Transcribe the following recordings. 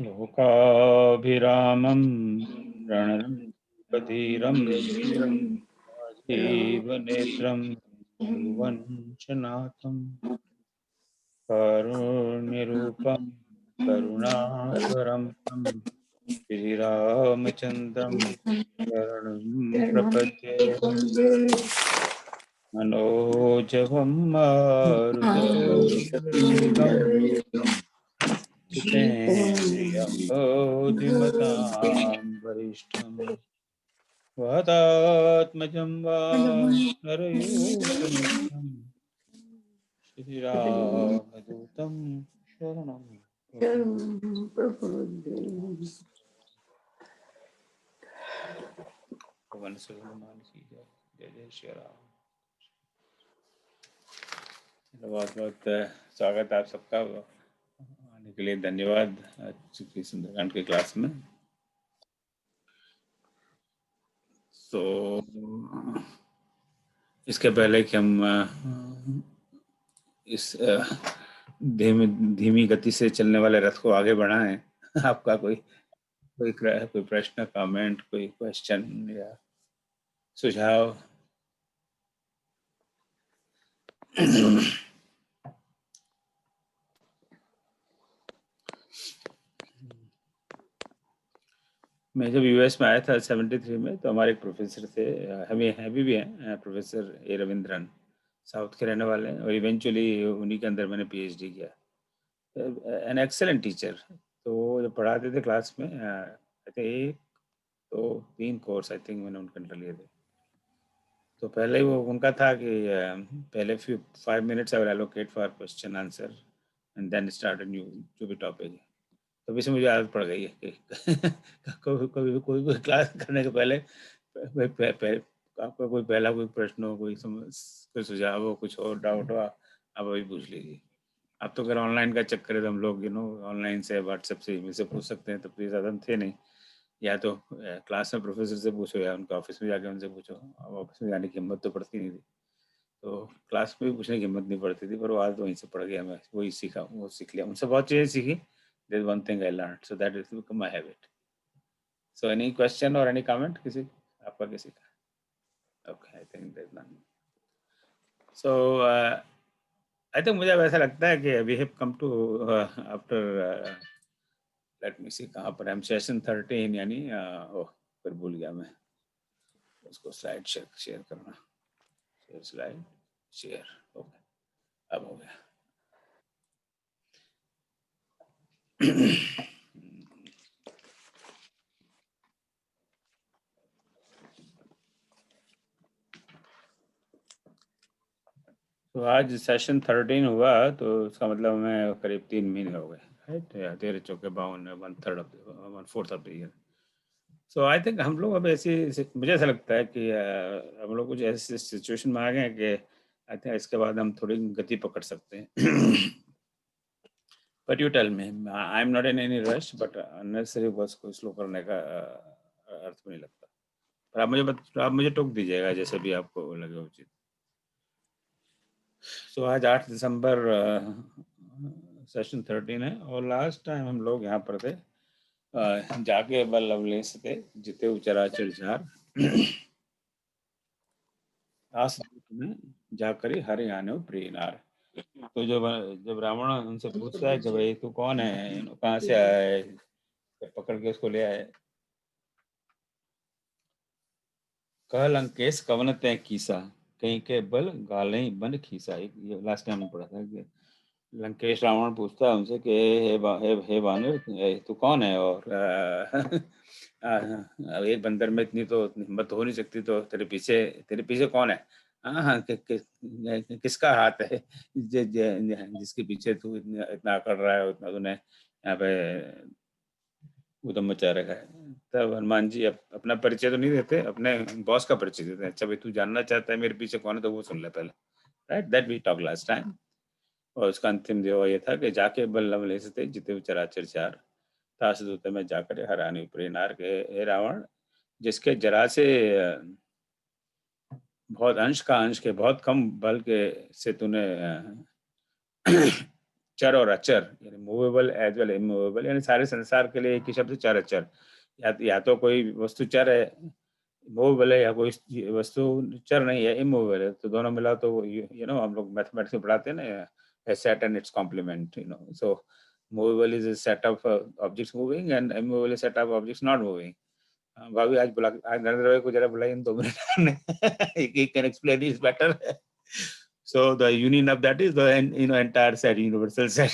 लोकाभिरामं रणधीरं जीवनेत्रं भुवञ्चनाथं कारुण्यरूपं करुणाकरं तं श्रीरामचन्द्रं शरणं प्रपद्ये। मनोजवं मारुततुल्यवेगं जितेन्द्रियं बुद्धिमतां वरिष्ठं वातात्मजं वानरयूथमुख्यं श्रीरामदूतं शरणं पवन सुत हनुमान की जय। जय जय श्री राम। बहुत बहुत स्वागत है आप सबका, आने के लिए धन्यवाद आज की सुंदरकांड की क्लास में। तो इसके पहले कि हम इस धीमी गति से चलने वाले रथ को आगे बढ़ाएं, आपका कोई प्रश्न, कमेंट, कोई क्वेश्चन या सुझाव? मैं जब यूएस में आया था 73 में, तो हमारे एक प्रोफेसर थे, हमें अभी भी हैं, प्रोफेसर ए रविंद्रन, साउथ के रहने वाले हैं, और इवेंचुअली उन्हीं के अंदर मैंने पीएचडी किया। An excellent teacher. तो जब पढ़ाते थे क्लास में, एक तो 3 कोर्स आई थिंक मैंने उनके अंदर लिए थे। तो पहले वो उनका था कि पहले 5 minutes I will allocate for question answer and then start a new जो भी टॉपिक। तो इससे मुझे आदत पड़ गई है कि कोई क्लास करने के पहले आपका कोई पहला कोई प्रश्न हो, कोई सुझाव हो, कुछ और डाउट हो, आप अभी पूछ लीजिए। अब तो अगर ऑनलाइन का चक्कर है तो हम लोग ऑनलाइन से, व्हाट्सएप से, ईमेल से पूछ सकते हैं। तब तो ये साधन थे नहीं। या तो क्लास में प्रोफेसर से पूछो या उनके ऑफिस में जाके उनसे पूछो। अब ऑफिस में जाने की हिम्मत तो पड़ती नहीं थी, तो क्लास में भी पूछने की हिम्मत नहीं पड़ती थी, पर वो आज वहीं से पड़ गया। मैं वही सीखा, वो सीख लिया, उनसे बहुत चीज़ें सीखी। There's one thing I learned, so that has become my habit. So any question or any comment? किसी आपका किसी का? Okay, I think there's none. So I think मुझे ऐसा लगता है कि we have come to after let me see कहाँ पर हम सेशन 13 यानी फिर भूल गया मैं उसको। स्लाइड शेयर करना, स्लाइड शेयर। ओके, अब हो गया। तो आज सेशन 13 हुआ, तो उसका मतलब हमें करीब 3 महीने हो गए, राइट? 13 चौके 52, 1/4 of the year. So I think हम लोग अब ऐसी, मुझे ऐसा लगता है कि हम लोग कुछ ऐसे सिचुएशन में आ गए हैं कि आई थिंक इसके बाद हम थोड़ी गति पकड़ सकते हैं। But you tell me, I am not in any rush, but unnecessary bus को स्लो करने का अर्थ नहीं लगता। पर आप मुझे टोक दीजिएगा जैसे भी आपको लगे उचित। तो आज 8 दिसंबर सेशन 13 है, और लास्ट टाइम हम लोग यहाँ पर थे, जाके बल लवलेस थे जिते उचराचर झार, आस में जाकर हरि आने प्रियनार। तो जब रावण उनसे पूछता है कि भाई तू कौन है, कहाँ से आया है, पकड़ के उसको ले आए। कह लंकेश कवन तै कीसा, कहीं के बल गाले बन खीसा। ये लास्ट टाइम पढ़ा था कि लंकेश रावण पूछता है उनसे कि हे वानर, तू कौन है, और अब एक बंदर में इतनी तो हिम्मत हो नहीं सकती, तो तेरे पीछे कौन है? हाँ हाँ, किसका हाथ है जिसके पीछे तू इतना कर रहा है, उतना तूने यहाँ पे उधम मचा रखा है। तब हनुमान जी अपना परिचय तो नहीं देते, अपने बॉस का परिचय देते हैं। अच्छा भाई, तू जानना चाहता है मेरे पीछे कौन है, तो वो सुन ले पहले, right? That we talk last time. और उसका अंतिम जो ये था कि जाके बल लवले से जिते चराचर चार, तास दूते में जाकर हरानी प्रेनार के, हे रावण, जिसके जरा से बहुत अंश के बहुत कम बल के से तूने चर और अचर, यानी मूवेबल एज वेल इमूवेबल, यानी सारे संसार के लिए एक ही शब्द चर अचर। या तो कोई वस्तु चर है, मूवेबल है, या कोई वस्तु चर नहीं है, इमूवेबल है, तो दोनों मिला तो यू नो हम लोग मैथमेटिक्स में पढ़ाते हैं ना, a set and its complement, you know. So movable is a set of objects moving, and immovable is a set of objects not moving. भाभी आज बुला, आज नरेंद्र भाई को जरा बुलाइए इन 2 मिनट में। he can explain this better. So the union of that is the entire set, universal set.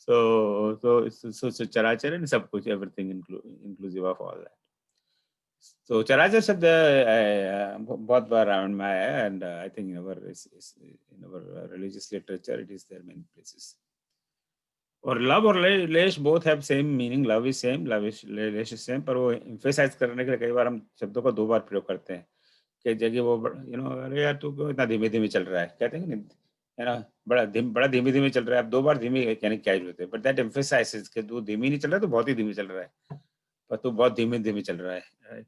So चराचर and सब कुछ, everything inclusive of all that. So चराचर शब्द बहुत बार रामायण में आया है, and I think in our religious literature it is there many places. और लव और लेश both have same meaning, love is same, लेश इज सेम, पर वो एम्फेसाइज करने के लिए कई बार हम शब्दों को 2 बार प्रयोग करते हैं। कई जगह वो अरे यार तू क्यों इतना धीमे-धीमे चल रहा है? कहते हैं कि नहीं, है ना? बड़ा धीमे-धीमे चल रहा है। अब 2 बार धीमे कहने की क्या ज़रूरत है? बट दैट एम्फेसाइज़ेस कि तू धीमे नहीं चल रहा है, तो बहुत ही धीमे चल रहा है। पर तू बहुत धीमे-धीमे चल रहा है, राइट?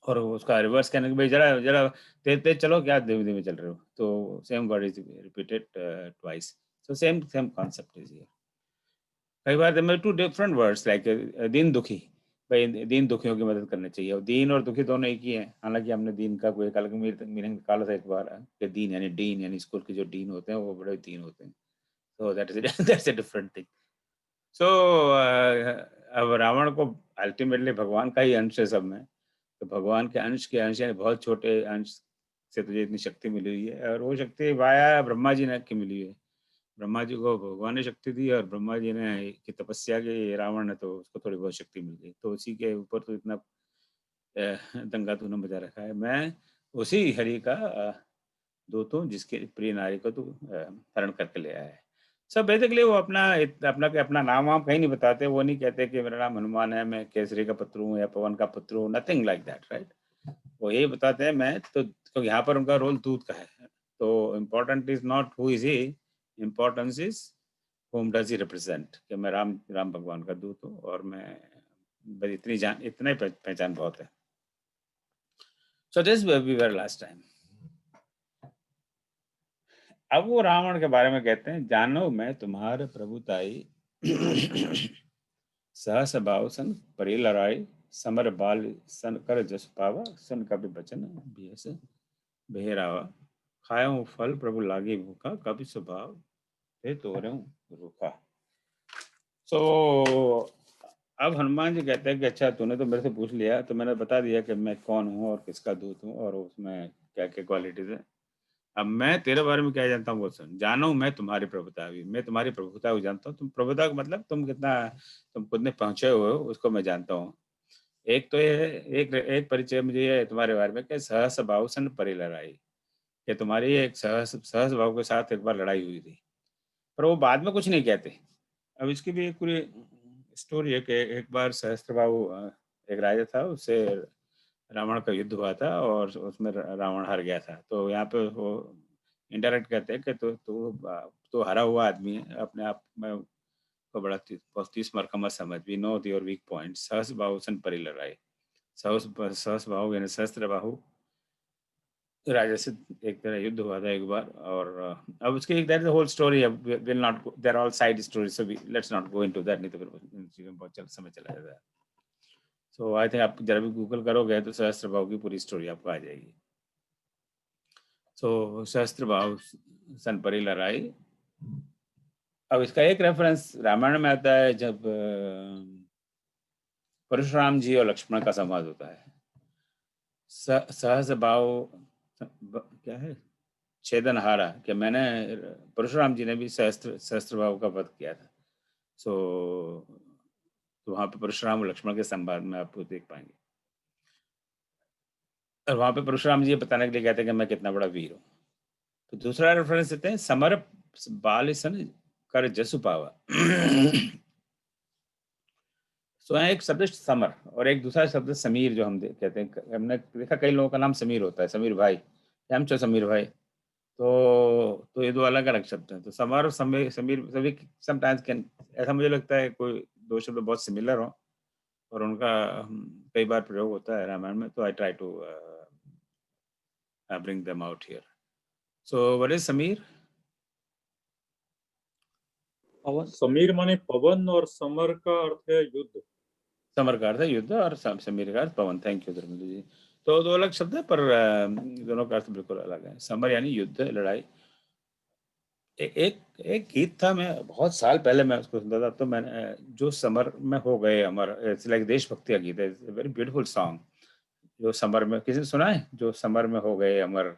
और उसका रिवर्स कहने कि भाई ज़रा ज़रा तेज़-तेज़ चलो, क्या धीमे-धीमे चल रहे हो? तो same word is repeated twice. So same same concept is here. कई बार there are 2 different words like दीन दुखी। भाई दीन दुखियों की मदद करनी चाहिए, और दीन और दुखी दोनों एक ही हैं। हालाँकि हमने दीन का कोई एक अलग मीनिंग निकाला था एक बार, कि दीन यानी डीन, यानी स्कूल के जो डीन होते हैं वो बड़े दीन होते हैं। So that is that's a different thing. So अब रावण को अल्टीमेटली भगवान का ही अंश है सब में। तो भगवान के अंश यानी बहुत छोटे अंश से तुझे इतनी शक्ति मिली हुई है, और वो शक्ति वाया ब्रह्मा जी ने की मिली है। ब्रह्मा जी को भगवान ने शक्ति दी, और ब्रह्मा जी ने की तपस्या की, रावण ने तो उसको थोड़ी बहुत शक्ति मिल गई। तो उसी के ऊपर तो इतना दंगा तूने मचा रखा है। मैं उसी हरि का दूत हूँ, जिसके प्रिय नारी को तू हरण करके ले आया है। सब बेसिकली वो अपना नाम वाम कहीं नहीं बताते। वो नहीं कहते कि मेरा नाम हनुमान है, मैं केसरी का पुत्र हूँ या पवन का पुत्र हूँ, नथिंग लाइक दैट, राइट? वो यही बताते हैं मैं तो, क्योंकि यहाँ पर उनका रोल दूत का है। तो important is not who is he, importance is whom does he represent, कि मैं राम भगवान का दूत हूँ, और मैं बस इतना ही पहचान बहुत है। So this we were last time. अब वो रावण के बारे में कहते हैं, जानो मैं तुम्हारे प्रभुताई, सहस भाव सन परी लड़ाई, समर बाल सन कर जस पावा, सुन कभी बचन बियस बहेरावा, खाऊं फल प्रभु लागे भूखा, कभी स्वभाव थे तोरे रूखा। सो अब हनुमान जी कहते हैं कि अच्छा तूने तो मेरे से पूछ लिया, तो मैंने बता दिया कि मैं कौन हूँ और किसका दूत हूँ, और उसमें क्या क्या क्वालिटीज है। अब मैं तेरे बारे में क्या जानता हूँ वो सुन। जानो मैं तुम्हारी प्रभुता भी, मैं तुम्हारी प्रभुता को जानता हूँ। तुम प्रभुता का मतलब तुम कितना, तुम खुद में पहुंचे हुए हो, उसको मैं जानता हूँ। एक तो ये है, एक परिचय मुझे ये है तुम्हारे बारे में कि सहस भाव सन परी लड़ाई, कि तुम्हारी एक सहस सहस भाव के साथ एक बार लड़ाई हुई थी, पर वो बाद में कुछ नहीं कहते। अब इसकी भी एक पूरी स्टोरी है कि एक बार सहस्त्रबाहु एक राजा था, उससे रावण का युद्ध हुआ था, और उसमें रावण हार गया था। तो यहाँ पे वो इनडायरेक्ट कहते हैं कि तो हारा हुआ आदमी है, अपने आप में को बड़ा तीस मार का मत समझ, we know your weak point, सहस बाहु सन परी लड़ाई। सहस बाहु यानी सहस्त्र बाहु राजा से एक तरह युद्ध हुआ था एक बार। और अब उसकी एक दैट होल स्टोरी है, will not, there all side story, so let's not go into that, नहीं तो फिर इन चीज़ों में बहुत समय चला जाता है। सो आई थिंक आप जरा भी गूगल करोगे तो सहस्त्रबाहु की पूरी स्टोरी आपको आ जाएगी। सो सहस्त्रबाहु सन परी लड़ाई। अब इसका एक रेफरेंस रामायण में आता है, जब परशुराम जी और लक्ष्मण का संवाद होता है। सहस्त्रबाहु क्या है, छेदनहारा, कि मैंने, परशुराम जी ने भी सहस्त्रबाहु का वध किया था। सो तो वहाँ पे परशुराम और लक्ष्मण के संवाद में आप देख पाएंगे। और वहाँ पे परशुराम जी ये बताने के लिए कहते हैं कि मैं कितना बड़ा वीर हूँ। तो दूसरा रेफरेंस देते हैं, समर बाल सन कर जसु पावा। सो यहाँ एक शब्द समर, और एक दूसरा शब्द समीर, जो हम कहते हैं। हमने देखा कई लोगों का नाम समीर होता है, समीर भाई, हम चो समीर भाई। तो ये दो अलग अलग शब्द हैं। तो समर और समीर, सभी समटाइम्स कैन, ऐसा मुझे लगता है कोई दो शब्द बहुत सिमिलर हो, और उनका कई बार प्रयोग होता है रामायण में। तो I try to bring them out here. So what is Samir? पवन समीर माने पवन और समर का अर्थ है युद्ध। समर का अर्थ है युद्ध और समीर का अर्थ पवन। Thank you Dharmendra ji. तो दो अलग शब्द है पर दोनों का अर्थ बिल्कुल अलग है। समर यानी युद्ध, लड़ाई। एक गीत था, मैं बहुत साल पहले मैं उसको सुनता था, तो मैंने जो समर में हो गए अमर, इट्स लाइक देशभक्ति का गीत है, वेरी ब्यूटीफुल सॉन्ग। जो समर में, किसी ने सुना है जो समर में हो गए अमर,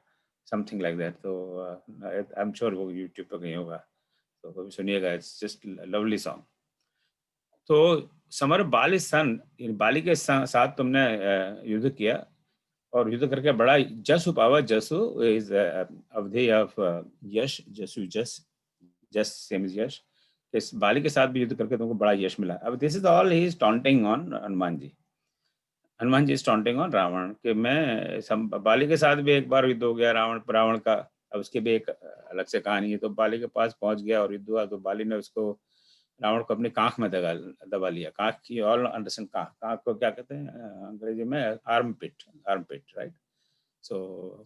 समथिंग लाइक दैट। तो आई एम श्योर वो यूट्यूब पर कहीं होगा, तो कभी सुनिएगा, इट्स जस्ट लवली सॉन्ग। तो समर बाली सन, बाली के साथ तुमने युद्ध किया और युद्ध करके बड़ा जसु पावा। जसु इज अवधि ऑफ यश, जसु जस, जस सेम इज यश। इस बाली के साथ भी युद्ध करके तुमको बड़ा यश मिला। अब this is all he is taunting on Hanuman ji. Hanuman ji is taunting on Ravan कि मैं बाली के साथ भी एक बार युद्ध हो गया रावण का। अब उसकी भी एक अलग से कहानी है। तो बाली के पास पहुंच गया और युद्ध हुआ, तो बाली ने उसको, रावण को अपनी कांख में दबा लिया। कांख की, ऑल अंडरस्टैंड, कांख, कांख को क्या कहते हैं अंग्रेजी में? आर्म पिट, आर्म पिट, राइट। सो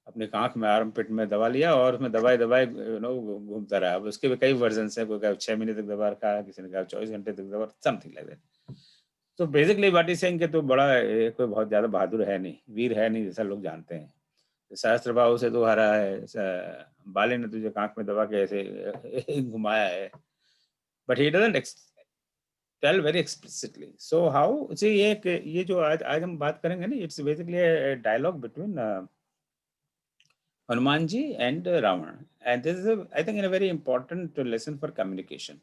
अपने कांख में, आर्म पिट में दबा लिया और उसमें दबाए दबाए घूमता रहा। अब उसके भी कई वर्जन है, कोई कहा 6 महीने तक दबा रखा है, किसी ने कहा 24 घंटे तक दबा, समथिंग लाइक दैट। तो बेसिकली वाटी सिंह के तो बड़ा कोई बहुत ज्यादा बहादुर है नहीं, वीर है नहीं, जैसा लोग जानते हैं। सहस्त्र बाहु से तो हरा है, बाली ने तुझे कांख में दबा के ऐसे घुमाया है, but he doesn't tell very explicitly. So how see, ये जो आज हम बात करेंगे ना, it's basically dialogue between Hanuman ji and Ravan. And this is, I think, a very important lesson for communication.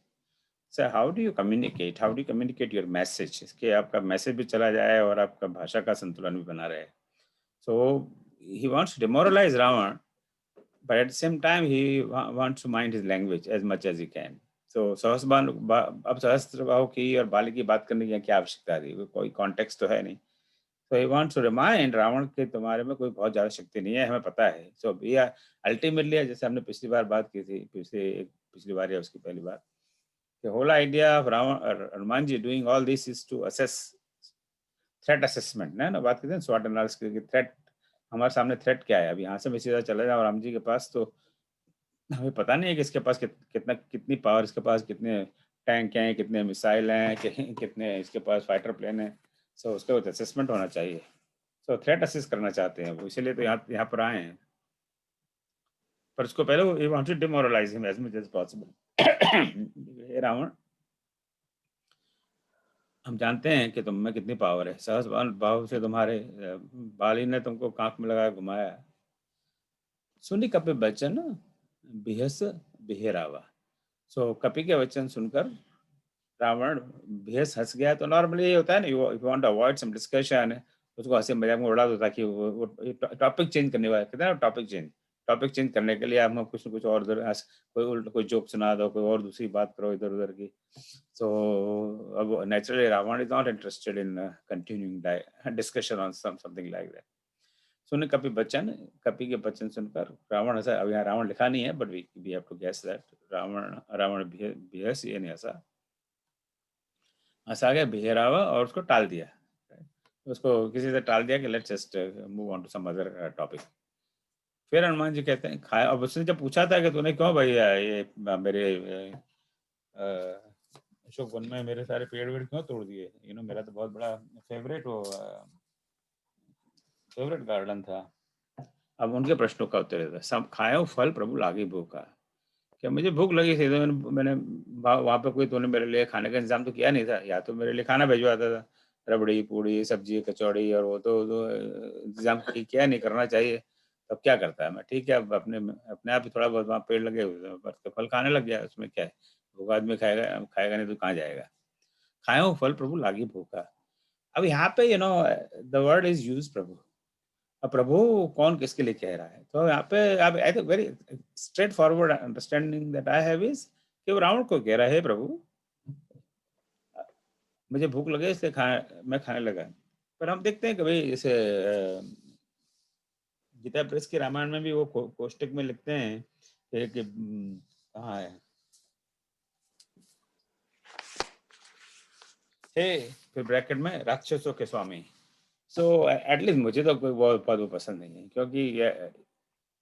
So how do you communicate? How do you communicate your message? कि आपका message भी चला जाए और आपका भाषा का संतुलन भी बना रहे. So he wants to demoralize Ravan, but at the same time he wants to mind his language as much as he can. So Sahastrabahu, अब सहस्त्रबाहु की और बाली की बात करने की क्या आवश्यकता थी? कोई कॉन्टेक्स्ट तो है नहीं. So he wants to remind Ravan के तुम्हारे में कोई बहुत ज्यादा शक्ति नहीं है, हमें पता है. So ये अल्टीमेटली, जैसे हमने पिछली बार बात की थी, पिछली बार या उसकी पहली बार, the whole idea of Ravan, Hanuman ji doing all this is to assess threat assessment ना बात करते हैं, स्वॉट एनालिसिस की। थ्रेट, हमारे सामने थ्रेट क्या है। अब यहाँ से मैं सीधा चला जाऊँ राम जी के पास, तो हमें पता नहीं है कि इसके पास कितनी पावर, इसके पास कितने टैंक हैं, कितने मिसाइल हैं, कितने इसके पास फाइटर प्लेन है। सो उसका असेसमेंट होना चाहिए। सो थ्रेट असेस करना चाहते हैं वो, इसीलिए तो यहाँ पर आए हैं। पर उसको पहले वो want to demoralize him as much as possible. Ravan, हम जानते हैं कि तुम में कितनी पावर है। सहस भाव से तुम्हारे बाली ने तुमको कांख में लगा घुमाया। सुनी कपि बचन बिहस बिहेरावा। सो कपि के वचन सुनकर रावण बेहस हंस गया। तो नॉर्मली ये होता है ना, you want to avoid some discussion, उसको हंसी मजाक में उड़ा दो ताकि वो टॉपिक चेंज करने वाला, कहते हैं ना टॉपिक चेंज करने के लिए आप कुछ न कुछ और उधर कोई उल्टा कोई जोक सुना दो, कोई और दूसरी बात करो इधर उधर की। सो अब naturally Ravan is not interested in continuing discussion on something like that. सुने कपि बचन, कपि के बचन सुनकर रावण हंसा। अब यहाँ रावण लिखा नहीं है, but we have to guess that Ravan बेहस, ये नहीं हंसा, हंसा गया बिहेरावा और उसको टाल दिया। उसको किसी से टाल दिया कि let's just move on to some other topic. फिर हनुमान जी कहते हैं खाया। अब उसने जब पूछा था कि तूने क्यों भैया ये मेरे अशोक वन में मेरे सारे पेड़ वेड़ क्यों तोड़ दिए, मेरा तो बहुत बड़ा फेवरेट गार्डन था। अब उनके प्रश्नों का उत्तर देता है, सब खाया फल प्रभु लागे भूखा। क्या मुझे भूख लगी थी, तो मैंने वहाँ पे कोई, तूने मेरे लिए खाने का इंतजाम तो किया नहीं था, या तो मेरे लिए खाना भिजवाता था, रबड़ी पूड़ी सब्जी कचौड़ी, और वो तो इंतजाम किया नहीं, करना चाहिए। तब क्या करता है मैं, ठीक है, अब अपने आप ही थोड़ा बहुत वहाँ पेड़ लगे हुए तो फल खाने लग गया, उसमें क्या है। भूखा आदमी खाएगा खाएगा नहीं तो कहाँ जाएगा। खाए फल प्रभु लागी भूखा। अब यहाँ पे द वर्ड इज यूज प्रभु। अब प्रभु कौन किसके लिए कह रहा है, तो यहाँ पे अब I think very straight forward understanding that I have is कि वो रावण को कह रहा है, प्रभु मुझे भूख लगे इसलिए मैं खाने लगा। पर हम देखते हैं कि भाई जैसे गीता प्रेस के रामायण में भी वो कोष्टक में लिखते हैं कि कहाँ है, हे फिर ब्रैकेट में राक्षसों के स्वामी। सो एटलीस्ट मुझे तो कोई वो पद पसंद नहीं है, क्योंकि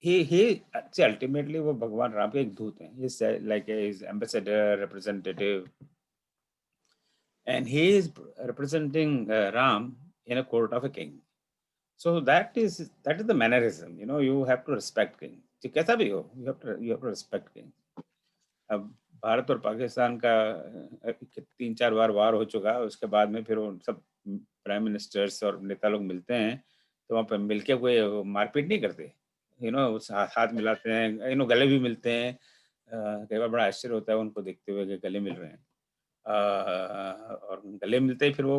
he see, ultimately वो भगवान राम के एक दूत हैं. He's like his ambassador, representative, and he is representing Ram in a court of a king. So that is the mannerism. You know, you have to respect king. चाहे कैसा भी हो, you have to respect king. अब भारत और पाकिस्तान का 3-4 बार वार हो चुका है. उसके बाद में फिर वो सब प्राइम मिनिस्टर्स और नेता लोग मिलते हैं, तो वहाँ पे मिलके कोई मारपीट नहीं करते. यू नो, हाथ मिलाते हैं, यू नो, गले भी मिलते हैं. कई बार बड़ा आश्चर्य होता है उनको देखते हुए कि गले मिल रहे हैं. और गले मिलते ही फिर वो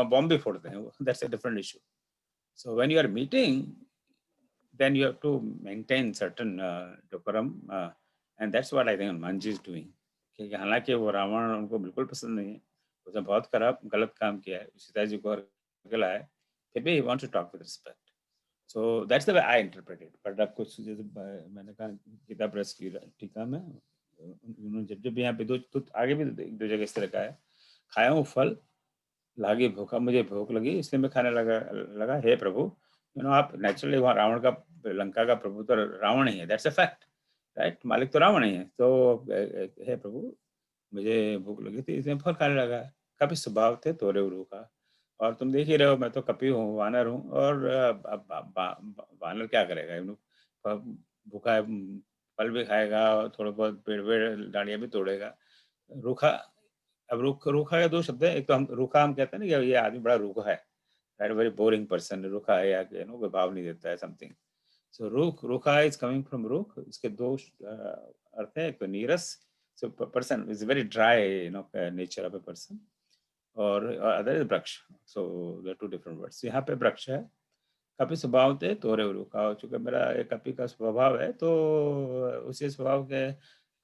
बॉम्ब भी फोड़ते हैं. That's a different issue. So when you are meeting, then you have to maintain certain decorum, and that's what I think Hanuman ji is doing. कि हालांकि वो रावण उनको बिल्कुल पसंद नहीं है, उसने बहुत खराब गलत काम किया है, सीता जी को करके लाया है, फिर भी he wants to talk with respect. So that's the way I interpret it. But अब कुछ जैसे मैंने कहा गीता प्रेस की टीका में उन्होंने जब जब यहाँ पे तो आगे भी एक दो जगह इस तरह का है, खाया हूँ फल, लागे भूखा, मुझे भूख लगी इसलिए मैं खाने लगा हे प्रभु. यू नो, आप नेचुरली वहाँ रावण का, लंका का प्रभु तो रावण ही है. That's a fact, right. मालिक तो रावण ही है. तो हे प्रभु, मुझे भूख लगी थी इसलिए फल खाने लगा. कभी स्वभाव थे तोरे उरू का. और तुम देख ही रहे हो, मैं तो कपी हूँ, वानर हूँ. और अब वानर क्या करेगा, यू नो, भूखा है, फल भी खाएगा और थोड़ा बहुत पेड़ पेड़ डालियां भी तोड़ेगा. रूखा. अब रूखा के दो शब्द है. एक तो हम रूखा हम कहते हैं ना कि ये आदमी बड़ा रूखा है, राइट, वेरी बोरिंग पर्सन. रूखा है या यू नो कोई भाव नहीं देता है, समथिंग. सो रूखा इज कमिंग फ्रॉम रूख. इसके दो अर्थ है. एक तो नीरस. So person is very dry, you know, nature of a person. और अदर इज वृक्ष. So the two different words. यहाँ पे वृक्ष है. कपि स्वभाव थे तोरे रूखा. चूंकि मेरा एक कपि का स्वभाव है, तो उसी स्वभाव के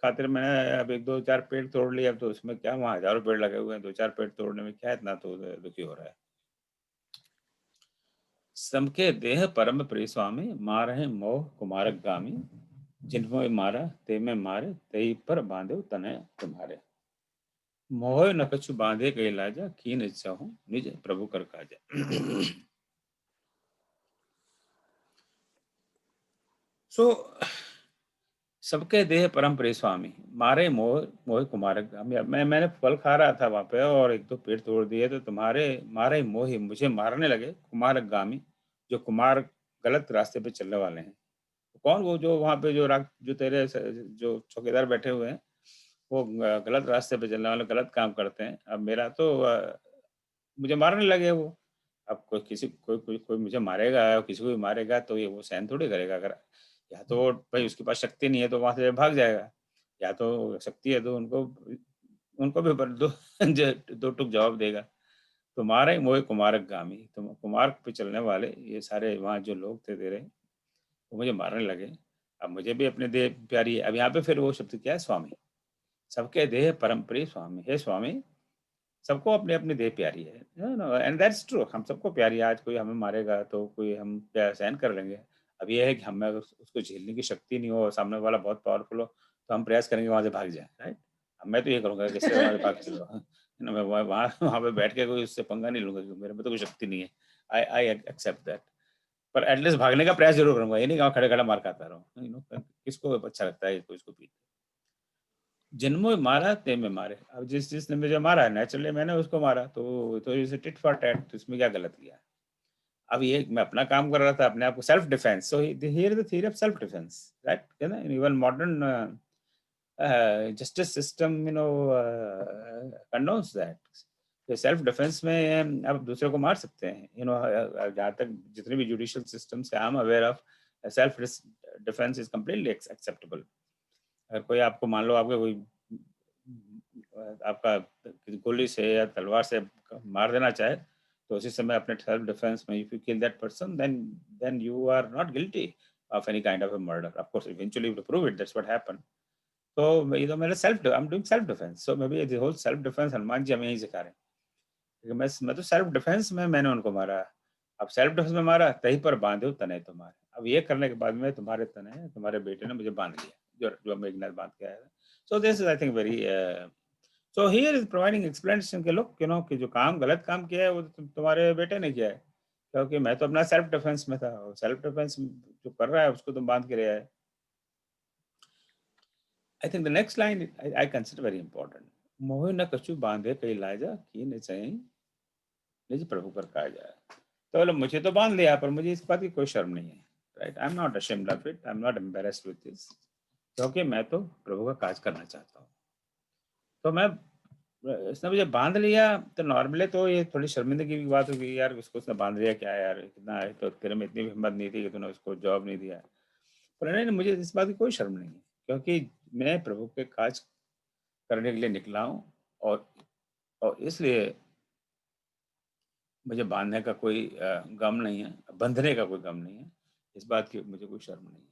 खातिर मैंने अब एक दो चार पेड़ तोड़ लिए. अब तो उसमें क्या, वहाँ हजारों पेड़ लगे हुए हैं, दो चार पेड़ तोड़ने में क्या इतना तो दुखी हो रहा है. समके देह परम प्रिय स्वामी, मारहे मोह कुमारक गामी. जिनमें मारा ते में मारे, तई पर बांधे तनय तुम्हारे. मोह न कछु बांधे कई लाजा, कीन इच्छा हूँ निज प्रभु कर काजा. सो सबके देह परम प्रिय स्वामी, मारे मोह मोह कुमारक. मैंने फल खा रहा था वहां पे और एक दो पेड़ तोड़ दिए, तो तुम्हारे मारे मोह मुझे मारने लगे. कुमारक गामी, जो कुमार गलत रास्ते पे चलने वाले हैं. कौन? वो जो वहां पे जो तेरे जो चौकीदार बैठे हुए हैं, वो गलत रास्ते पे चलने वाले, गलत काम करते हैं. अब मेरा तो मुझे मारने लगे वो. अब कोई मुझे मारेगा, किसी को भी मारेगा, तो ये वो सहन थोड़ी करेगा. अगर या तो भाई उसके पास शक्ति नहीं है तो वहां से भाग जाएगा, या तो शक्ति है तो उनको उनको भी दो दो टुक जवाब देगा. तो मारे मोहे कुमारक गामी, तो कुमार्ग पे चलने वाले ये सारे वहाँ जो लोग थे तेरे, वो मुझे मारने लगे. अब मुझे भी अपने देह प्यारी है. अब यहाँ पे फिर वो शब्द क्या है, स्वामी. सबके देह परम प्रिय स्वामी. हे स्वामी, सबको अपनी अपनी देह प्यारी है. And that's true. हम सबको प्यारी है. आज कोई हमें मारेगा तो कोई हम क्या सहन कर लेंगे. अब ये है कि हमें अगर उसको झेलने की शक्ति नहीं हो और सामने वाला बहुत पावरफुल हो, तो हम प्रयास करेंगे वहां से भाग जाए, राइट. अब मैं तो ये करूंगा किससे वहां से भाग चलो. मैं वहां वहां पे बैठ के कोई उससे पंगा नहीं लूंगा क्योंकि मेरे में तो कोई शक्ति नहीं है. I accept that. पर एटलीस्ट भागने का प्रयास जरूर करूंगा. ये नहीं कि खड़े खड़े मार खाता रहूं. किसको अच्छा लगता है इसको पीट. जन्मों मारा ते में मारे. अब जिसने मुझे मारा, नेचुरली मैंने उसको मारा, तो इसे टिट फॉर टैट. तो इसमें क्या गलत किया. अब ये मैं अपना काम कर रहा था, अपने आप को self defence. So here the theory of self defence, right. है ना. Even modern justice system, you know, condones that. Self defence में आप दूसरे को मार सकते हैं. यू नो, जहाँ तक जितने भी जुडिशियल सिस्टम से I am aware of, self defence is completely acceptable. अगर कोई आपको, मान लो आपके कोई आपका गोली से या तलवार से मार देना चाहे, तो उसी समय अपने सेल्फ डिफेंस में if you kill that person, then you are not guilty of any kind of a murder. Of course, eventually to prove it, that's what happened. तो ये तो मेरा I'm doing self defense. So maybe the whole self defense Hanuman ji हमें यही सिखा रहे हैं. क्योंकि मैं तो सेल्फ डिफेंस में मैंने उनको मारा. अब सेल्फ डिफेंस में मारा, तही पर बांधे तने तुम्हारे. अब ये करने के बाद में तुम्हारे तने, तुम्हारे बेटे ने मुझे बांध लिया, जो मेघनाथ बांध के आया था. सो this is I think very. So here is providing explanation के लोग, यू नो, कि जो काम गलत काम किया है वो तुम्हारे बेटे ने किया है. क्योंकि मैं तो अपना सेल्फ डिफेंस में था, और सेल्फ डिफेंस जो कर रहा है उसको तो बांध के रहा है। I think the next line I consider very important. मोह न कछु बांधे कई लाजा की न चाहिए निज प्रभु कर काजा। तो बोले मुझे तो बांध लिया, पर मुझे इस बात की कोई शर्म नहीं है, right. I am not ashamed of it, I am not embarrassed with this, क्योंकि मैं तो प्रभु का काज करना चाहता हूँ। तो मैं इसने मुझे बांध लिया, तो नॉर्मली तो ये थोड़ी शर्मिंदगी की बात होगी, यार उसको उसने बांध लिया क्या यार, कितना है, तो तेरे में इतनी भी हिम्मत नहीं थी कि तूने उसको जॉब नहीं दिया। पर नहीं, मुझे इस बात की कोई शर्म नहीं है, क्योंकि मैं प्रभु के काज करने के लिए निकला हूँ, और इसलिए मुझे बांधने का कोई गम नहीं है, बंधने का कोई गम नहीं है, इस बात की मुझे कोई शर्म नहीं है।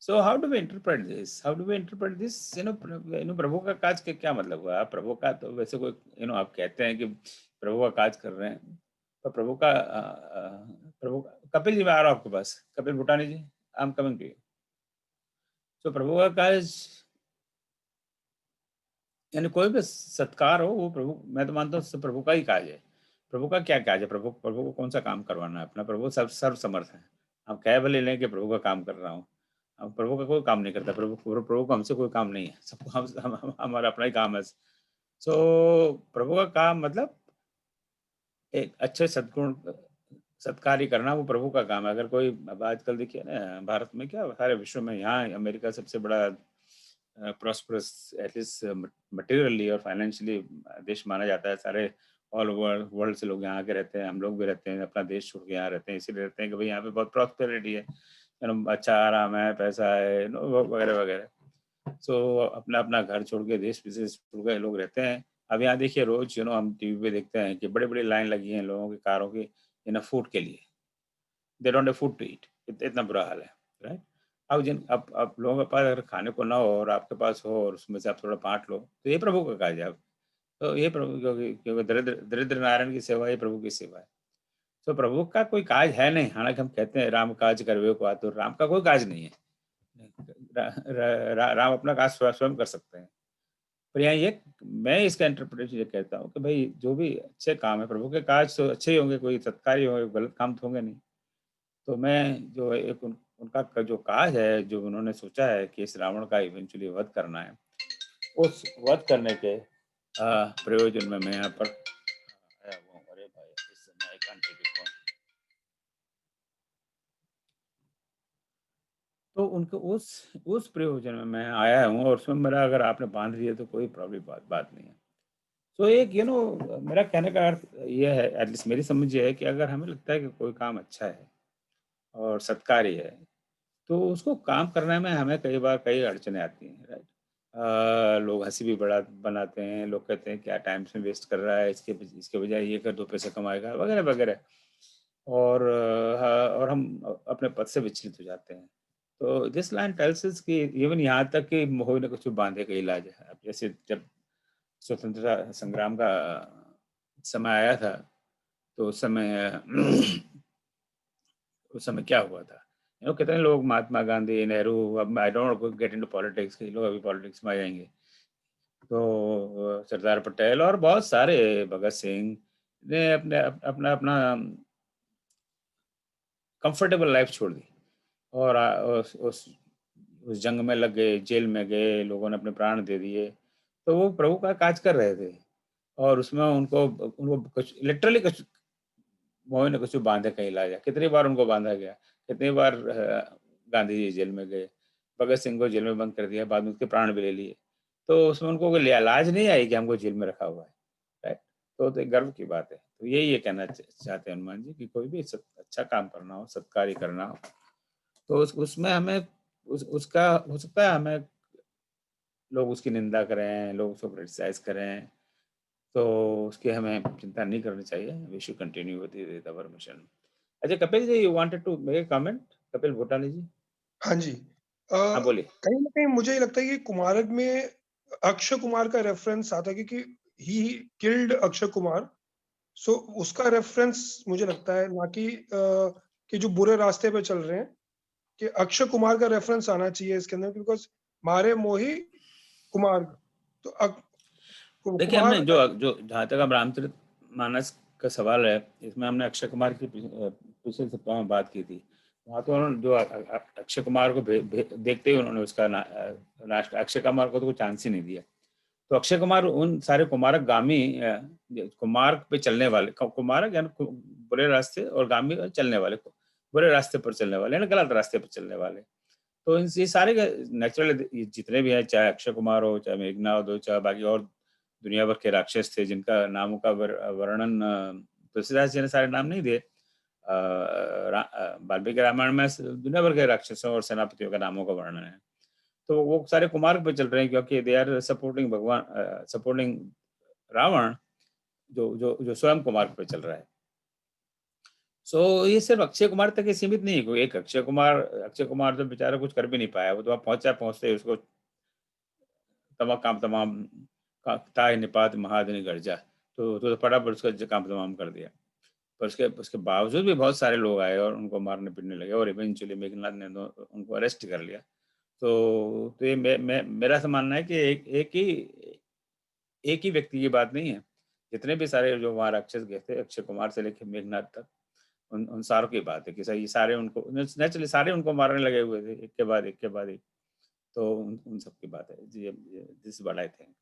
So how do we interpret this, how do we interpret this, प्रभु का काज के क्या मतलब हुआ। प्रभु का तो वैसे कोई आप कहते हैं कि प्रभु का काज कर रहे हैं, तो प्रभु कपिल जी, मैं आ रहा हूँ आपके पास, Kapil Bhutani ji, I am coming to you. तो प्रभु का काज यानी कोई भी सत्कार हो, वो प्रभु, मैं तो मानता हूँ प्रभु का ही काज है। प्रभु का क्या काज है, प्रभु प्रभु को कौन सा काम करवाना है अपना, प्रभु सर्व समर्थ है। आप कह भले लें कि प्रभु का काम कर रहा हूँ, अब प्रभु का कोई काम नहीं करता, प्रभु को हमसे कोई काम नहीं है, सबको हमारा अपना ही काम है। सो प्रभु का काम मतलब एक अच्छे सद्गुण सत्कारी करना, वो प्रभु का काम है। अगर कोई, अब आजकल देखिए ना, भारत में क्या सारे विश्व में, यहाँ अमेरिका सबसे बड़ा प्रॉस्परस एटलीस्ट मटेरियली और फाइनेंशियली देश माना जाता है। सारे ऑल ओवर वर्ल्ड से लोग यहाँ आके रहते हैं, हम लोग भी रहते हैं, अपना देश छोड़ के यहाँ रहते हैं, इसीलिए रहते हैं कि भाई यहाँ पे बहुत प्रॉस्पेरिटी है, अच्छा आराम है, पैसा है, वगैरह वगैरह। सो अपना अपना घर छोड़ के, देश विदेश छोड़ के लोग रहते हैं। अब यहाँ देखिए रोज हम टीवी पे देखते हैं कि बड़ी बड़ी लाइन लगी है लोगों की, कारों की, फूड के लिए। They don't have food to eat, इतना बुरा हाल है, राइट। अब लोगों के पास अगर खाने को ना हो और आपके पास हो, और उसमें से आप थोड़ा बांट लो, तो ये प्रभु का काज है। अब तो ये प्रभु, क्योंकि दरिद्र दरिद्र नारायण की सेवा, ये प्रभु की सेवा है। तो प्रभु का कोई काज है नहीं, हालांकि हम कहते हैं राम काज करवे को आतुर, राम का कोई काज नहीं है। राम अपना काज स्वयं कर सकते हैं। पर यहाँ ये, मैं इसका इंटरप्रिटेशन ये कहता हूँ कि भाई जो भी अच्छे काम है, प्रभु के काज तो अच्छे ही होंगे, कोई सत्कारी होंगे, गलत काम तो होंगे नहीं। तो मैं जो एक उनका जो काज है, जो उन्होंने सोचा है कि इस रावण का इवेंचुअली वध करना है, उस वध करने के प्रयोजन में मैं यहाँ पर आया हुआ हूँ। अरे भाई, इस समय आई कांट टेक इट। तो उनको उस प्रयोजन में मैं आया हूँ, और उसमें मेरा, अगर आपने बांध दिया तो कोई प्रॉब्लम बात नहीं है। तो एक मेरा कहने का अर्थ ये है, एटलीस्ट मेरी समझ ये है, कि अगर हमें लगता है कि कोई काम अच्छा है और सत्कारी है, तो उसको काम करने में हमें कई बार कई अड़चने आती हैं, राइट। लोग हंसी भी बड़ा बनाते हैं, लोग कहते हैं क्या टाइम से वेस्ट कर रहा है, इसके बजाय ये कर, 2 पैसे कमाएगा, वगैरह वगैरह। और हम अपने पद से विचलित हो जाते हैं। तो दिस लाइन टेल्स अस कि इवन यहाँ तक कि मोह ने कुछ बांधे का इलाज है। अब जैसे जब स्वतंत्रता संग्राम का समय आया था, तो उस समय क्या हुआ था, कितने लोग, महात्मा गांधी, नेहरू, अब I don't get into politics, के लोग अभी पॉलिटिक्स में आ जाएंगे, तो सरदार पटेल और बहुत सारे, भगत सिंह ने अपना अपना कंफर्टेबल लाइफ छोड़ दी, और उस जंग में लग गए, जेल में गए, लोगों ने अपने प्राण दे दिए। तो वो प्रभु का काज कर रहे थे, और उसमें उनको उनको कुछ लिटरली कुछ मोह ने कुछ बांधे कहीं लाया। कितनी बार उनको बांधा गया, कितनी बार गांधी जी जेल में गए, भगत सिंह को जेल में बंद कर दिया, बाद में उसके प्राण भी ले लिए। तो उसमें उनको कोई लाज नहीं आई कि हमको जेल में रखा हुआ है, राइट। तो एक गर्व की बात है। तो यही ये कहना चाहते हैं हनुमान जी, कि कोई भी अच्छा काम करना हो, सत्कारी करना हो, तो उसमें हमें उसका हो सकता है हमें लोग उसकी निंदा करें, लोग उसको क्रिटिसाइज करें, तो उसकी हमें चिंता नहीं करनी चाहिए। We should continue with our mission. अच्छा Kapil ji, you wanted to make a comment, Kapil Bhutani ji? हाँ जी। हाँ बोलिए। कहीं न कहीं मुझे लगता है कि कुमारक में अक्षय कुमार का रेफ़रेंस आता है, क्योंकि ही किल्ड अक्षय कुमार। सो उसका रेफ़रेंस मुझे लगता है, ना कि जो बुरे रास्ते पे चल रहे हैं, कि अक्षय कुमार का रेफ़रेंस आना चाहिए इसके अंदर, बिकॉज़ मारे मोही कुमार। तो देखिए, हमने कुमार जो जो जहाँ तक हम रामचरितमानस का सवाल है, इसमें हमने अक्षय कुमार की पिछले सप्ताह में बात की थी। वहाँ तो उन्होंने जो अक्षय कुमार को देखते ही उन्होंने उसका राष्ट्र अक्षय कुमार को तो कोई चांस ही नहीं दिया। तो अक्षय कुमार उन सारे कुमारक गामी कुमार्ग पे चलने वाले कुमारक यानी बुरे रास्ते और गामी चलने वाले बुरे रास्ते पर चलने वाले यानी गलत रास्ते पर चलने वाले। तो ये सारे नेचुरल जितने भी हैं, चाहे अक्षय कुमार हो, चाहे मेघनाथ हो, चाहे बाकी और दुनिया भर के राक्षस थे जिनका नामों का वर्णन तुलसीदास जी ने सारे नाम नहीं दिए। वाल्मीकि रामायण में दुनिया भर के राक्षसों और सेनापतियों के नामों का वर्णन है। तो वो सारे कुमार्ग पे चल रहे हैं क्योंकि दे आर सपोर्टिंग भगवान, सपोर्टिंग रावण जो स्वयं कुमार्ग पे चल रहा है। सो ये सिर्फ अक्षय कुमार तक ही सीमित नहीं है। कोई एक अक्षय कुमार तो बेचारा कुछ कर भी नहीं पाया, वो तो पहुंचते उसको तमाम ताय निपात महादनि गर्जा तो फटाफट उसका काम तमाम कर दिया। पर उसके बावजूद भी बहुत सारे लोग आए और उनको मारने पीटने लगे और इवेंचुअली मेघनाथ ने उनको अरेस्ट कर लिया। तो ये मेरा ऐसा मानना है कि एक ही व्यक्ति की बात नहीं है। जितने भी सारे जो वहाँ राक्षस गए थे, अक्षय कुमार से लेकर मेघनाथ तक, उन सारों की बात है कि सर ये सारे उनको नेचुरली सारे उनको मारने लगे हुए थे एक के बाद एक। तो उन सब की बात है। This what I think.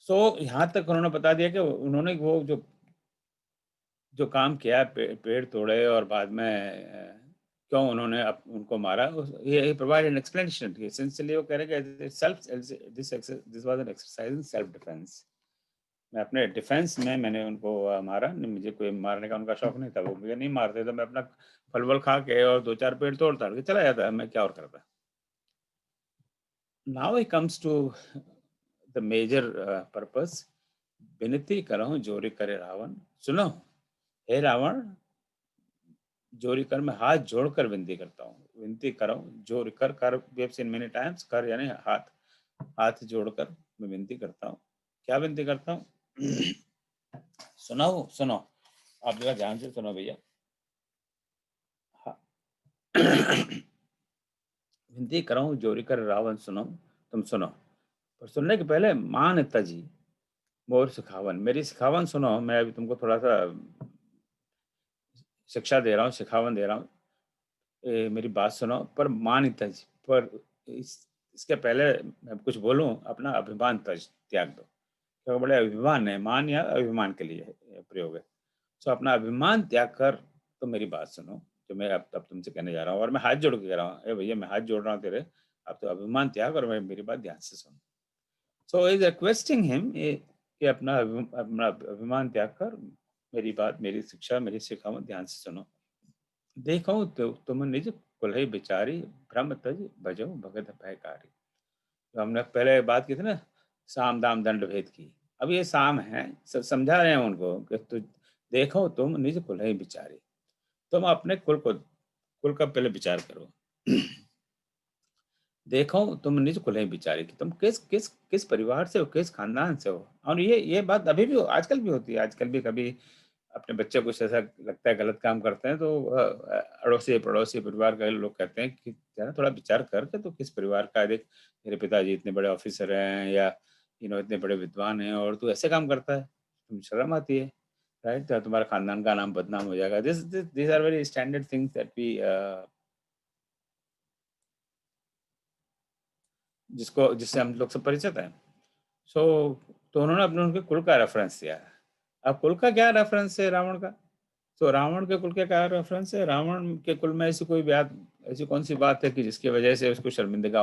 So यहाँ तक उन्होंने बता दिया कि उन्होंने वो जो काम किया, पेड़ तोड़े और बाद में क्यों उन्होंने उनको मारा, ये प्रोवाइड एन एक्सप्लेनेशन। एसेंशियली वो कह रहे हैं कि this was an exercise in self defence. मैं अपने डिफेंस में मैंने उनको मारा, मुझे कोई मारने का उनका शौक नहीं था। वो मुझे नहीं मारते तो मैं अपना फल खा के और 2-4 पेड़ तोड़ता के चला जाता, मैं क्या और करता। Now he comes to the major purpose. विनती करो जोरी करे रावण, सुनो हे रावण, जोरी कर मैं हाथ जोड़कर विनती करता हूँ। विनती करो जोरी कर we have seen many times, कर यानी हाथ जोड़कर मैं विनती करता हूँ। क्या विनती करता हूँ? सुनो आप जरा ध्यान से सुनो भैया। विनती करो जोरी कर रावण, सुनो तुम सुनो, पर सुनने के पहले मान तजी मोर सिखावन, मेरी सिखावन सुनो। मैं अभी तुमको थोड़ा सा शिक्षा दे रहा हूँ, सिखावन दे रहा हूँ, मेरी बात सुनो पर मान तज। पर इसके पहले मैं कुछ बोलूं, अपना अभिमान त्याग दो, क्योंकि बड़े अभिमान है, मान या अभिमान के लिए प्रयोग है। सो अपना अभिमान त्याग कर तो मेरी बात सुनो जो मैं अब तुमसे कहने जा रहा हूँ। और मैं हाथ जोड़ के कह रहा हूँ, भैया मैं हाथ जोड़ रहा हूँ तेरे, अब तो अभिमान त्याग और मेरी बात ध्यान से सुन। सो इज रिक्वेस्टिंग हिम कि अपना अभिमान त्याग कर मेरी बात, मेरी शिक्षा, मेरी सिखावट ध्यान से सुनो। देखो तो तुम निज कुल्हई बिचारी, भ्रम तज भजो भगत भयकारी। तो हमने पहले बात की थी ना साम दाम दंड भेद की, अब ये साम है, समझा रहे हैं उनको कि तो देखो तुम निज कुल्हई बिचारी, तुम अपने कुल का पहले विचार करो। देखो तुम निज कुल्हई बिचारी कि तुम किस परिवार से हो, किस खानदान से हो। और ये बात अभी भी आजकल भी होती है। आजकल भी कभी अपने बच्चे कुछ ऐसा लगता है गलत काम करते हैं तो अड़ोसी पड़ोसी परिवार के लोग कहते हैं कि जरा थोड़ा विचार कर के तो किस परिवार का, देख मेरे पिताजी इतने बड़े ऑफिसर हैं या इतने बड़े विद्वान हैं और तू ऐसे काम करता है, तुम शर्म आती है, राइट? तो तुम्हारा खानदान का नाम बदनाम हो जाएगा। This are very standard things that we जिससे हम लोग सब परिचित हैं। तो उन्होंने अपने उनके कुल का रेफरेंस दिया। अब कुल का क्या रेफरेंस है रावण का? तो रावण के कुल के क्या रेफरेंस है? रावण के कुल में ऐसी कौन सी बात है कि जिसकी वजह से उसको शर्मिंदगा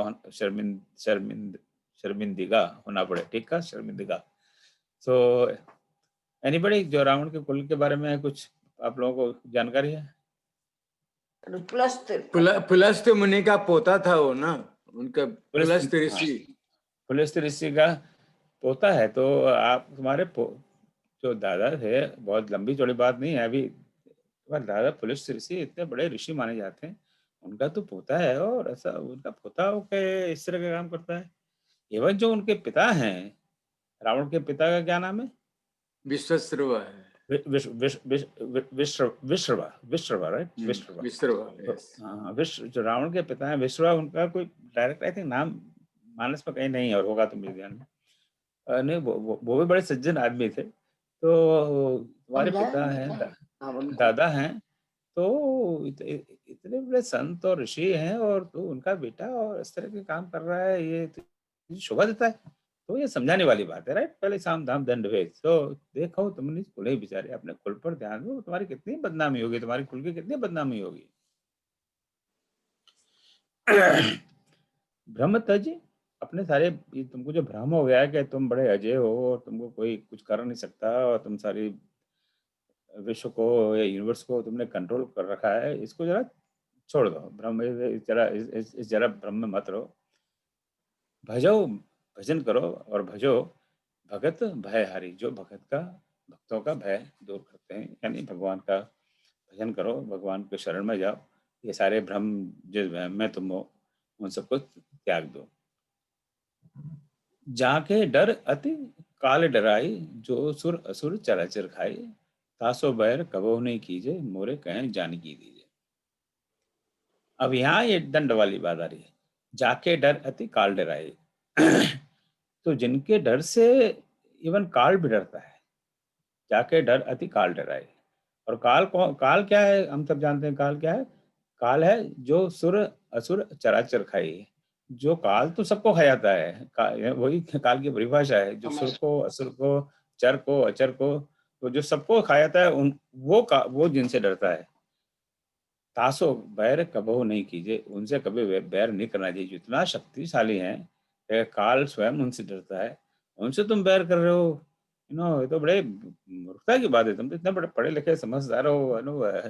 होना पड़े? ठीक है, शर्मिंदगा। सो एनीबडी जो रावण के कुल के बारे में कुछ आप लोगों को जानकारी है? पुलस्त मुनि का पोता था वो ना, उनका पुलस्त ऋषि। पुलस्त ऋषि का पोता है। तो आप तुम्हारे जो दादा थे, बहुत लंबी चौड़ी बात नहीं है अभी, दादा पुलस्त ऋषि इतने बड़े ऋषि माने जाते हैं, उनका तो पोता है और ऐसा उनका पोता होकर इस तरह का काम करता है। एवं जो उनके पिता हैं, रावण के पिता का क्या नाम है? विश्वश्रवा है। विश्रवा, राइट? विश्रवा, यस। हाँ, जो रावण के पिता हैं विश्रवा, उनका कोई डायरेक्ट आई थिंक नाम मानस में कहीं नहीं है और होगा तो मेरे ध्यान में। नहीं वो भी बड़े सज्जन आदमी थे। तो तुम्हारे पिता हैं, दादा हैं, तो इतने बड़े संत और ऋषि हैं और तू उनका बेटा और इस तरह के काम कर रहा है, ये तुझे शोभा देता है? तो ये समझाने वाली बात है, राइट? पहले साम दाम दंड भेद। तो देखो तुमने बोले बेचारे, अपने कुल पर ध्यान दो, तुम्हारी कितनी बदनामी होगी, तुम्हारी कुल की कितनी बदनामी होगी। भ्रम तज, अपने सारे तुमको जो भ्रम हो गया है कि तुम बड़े अजय हो और तुमको कोई कुछ कर नहीं सकता और तुम सारी विश्व को या यूनिवर्स को तुमने कंट्रोल कर रखा है, इसको जरा छोड़ दो। भ्रम जरा इस जरा भ्रम में मत रहो। भजो, भजन करो और भजो भगत भयहारी, जो भक्तों का भय दूर करते हैं, यानी भगवान का भजन करो, भगवान के शरण में जाओ। ये सारे भ्रम जिस भ्रम में तुम हो, उन सबको त्याग दो। जाके डर अति काल डराई, जो सुर असुर चराचर खाई, तासो बैर कबो नहीं कीजे, मोरे कहें जानकी दीजिए। अब यहाँ ये दंड वाली बात आ रही है, जाके डर अति काल डराई। तो जिनके डर से इवन काल भी डरता है, जाके डर अति काल डराए। और काल क्या है? हम सब जानते हैं काल क्या है। काल है जो सुर असुर चराचर खाई। जो काल तो सबको खा जाता है, वही काल की परिभाषा है, जो सुर को, असुर को, चर को, अचर को, तो जो सबको खा जाता है, वो जिनसे डरता है। तासो बैर कबहू नहीं कीजिए, उनसे कभी बैर नहीं करना चाहिए। जितना शक्तिशाली है, काल स्वयं उनसे डरता है, उनसे तुम बैर कर रहे हो। ये तो बड़े मूर्खता की बात है। तुम तो इतने बड़े पढ़े लिखे समझदार हो,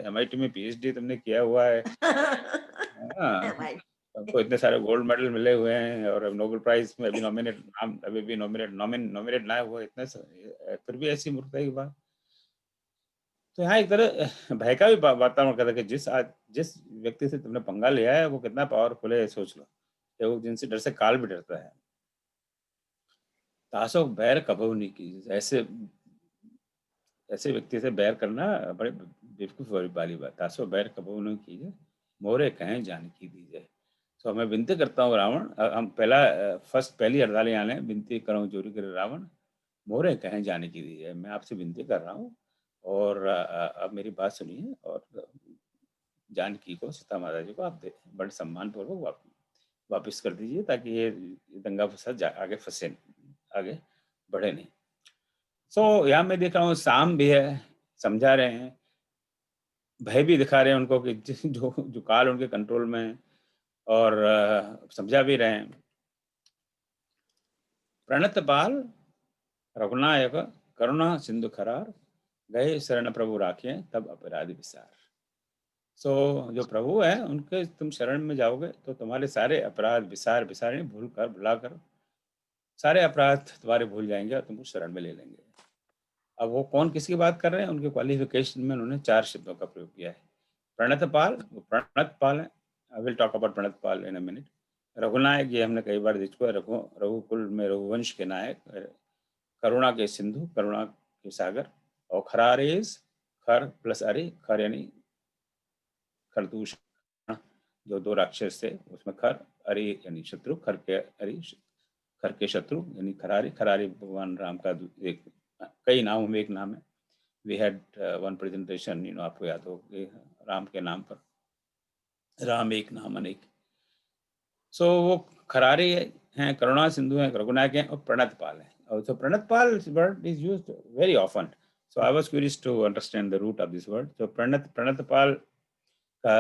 MIT में PhD तुमने किया हुआ है। हाँ, तुमको इतने सारे गोल्ड मेडल मिले हुए हैं और नोबेल प्राइज में अभी भी नॉमिनेट ना हुआ, फिर भी ऐसी मूर्खता की बात। तो यहाँ एक तरह भय का भी वातावरण करता है कि जिस व्यक्ति से तुमने पंगा लिया है वो कितना पावरफुल है, सोच लो। कि वो जिनसे डर से काल भी डरता है। तासो बैर कबहू नहीं की, ऐसे व्यक्ति से बैर करना बड़े बेवकूफ वाली बात। तासो बैर कबहू नहीं कीजिए, मोरे कहें जानकी दीजिए। तो मैं विनती करता हूँ रावण, हम पहली हड़ताल यहाँ लें, विनती करूँ जोरी करे रावण, मोरे कहें जानकी दीजिए। मैं आपसे विनती कर रहा हूँ और अब मेरी बात सुनिए और जानकी को, सीता माता जी को आप बड़े सम्मान पूर्वक वापिस कर दीजिए, ताकि ये दंगा फसाद आगे बढ़े नहीं। सो यहाँ मैं देख रहा हूँ साम भी है, समझा रहे हैं, भय भी दिखा रहे हैं उनको कि जो काल उनके कंट्रोल में है, और समझा भी रहे हैं। प्रणत बाल रघुनायक, करुणा सिंधु खरार, गए शरण प्रभु राखे, तब अपराध विसार। जो प्रभु है उनके तुम शरण में जाओगे तो तुम्हारे सारे अपराध विसार भुला कर सारे अपराध तुम्हारे भूल जाएंगे और तुमको शरण में ले लेंगे। अब वो कौन किसकी बात कर रहे हैं? उनके क्वालिफिकेशन में उन्होंने 4 शब्दों का प्रयोग किया है। प्रणत पाल है, आई विल टॉक अबाउट प्रणत पाल इन अ मिनट। रघुनायक, ये हमने कई बार देख चुका है, रघुकुल में रघुवंश के नायक, करुणा के सिंधु, करुणा के सागर, और खरारेज, खर प्लस अरे, खर यानी खरदूषण, जो 2 राक्षस थे उसमें खर, अरे यानी शत्रु, खर के शत्रु यानी खरारी। खरारी भगवान राम का एक, कई नामों में एक नाम है। वी हैड वन प्रेजेंटेशन, आपको याद हो कि राम के नाम पर, राम एक नाम अनेक। वो खरारी हैं, करुणा सिंधु हैं, रघुनायक हैं, और प्रणत पाल हैं। So Pranatpal word is used very often. So I was curious to understand the root of this word. So Pranatpal का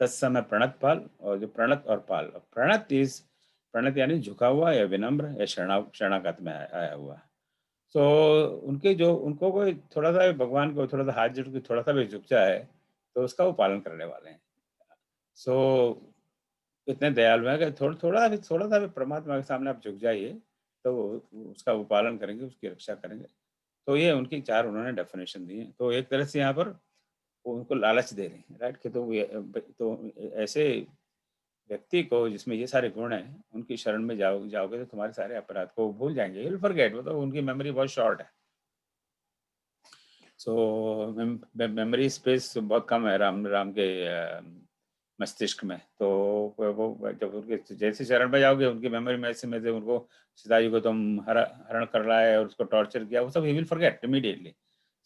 तत्सम है प्रणतपाल, और जो प्रणत और पाल, प्रणत यानी झुका हुआ या विनम्र या शरणागत में आया हुआ। उनको कोई थोड़ा सा भगवान को थोड़ा सा हाथ जोड़ के थोड़ा सा भी झुक जाए तो उसका वो पालन करने वाले हैं। इतने दयालु हैं कि थोड़ा सा भी परमात्मा के सामने आप झुक जाइए तो उसका वो पालन करेंगे, उसकी रक्षा करेंगे। तो ये उनकी 4 उन्होंने डेफिनेशन दी है। तो एक तरह से यहाँ पर वो उनको लालच दे रहे हैं, राइट, कि तो ऐसे व्यक्ति को जिसमें ये सारे गुण हैं, उनकी शरण में जाओगे तो तुम्हारे सारे अपराध को भूल जाएंगे, विल फॉरगेट। मतलब उनकी मेमोरी बहुत शॉर्ट है। मेमोरी स्पेस बहुत कम है राम के मस्तिष्क में। तो वो जब उनके जैसे शरण में जाओगे उनकी मेमोरी में से उनको सीता जी को तुम हरण कर रहा है और उसको टॉर्चर किया, वो सब ही विल फॉरगेट इमीडिएटली।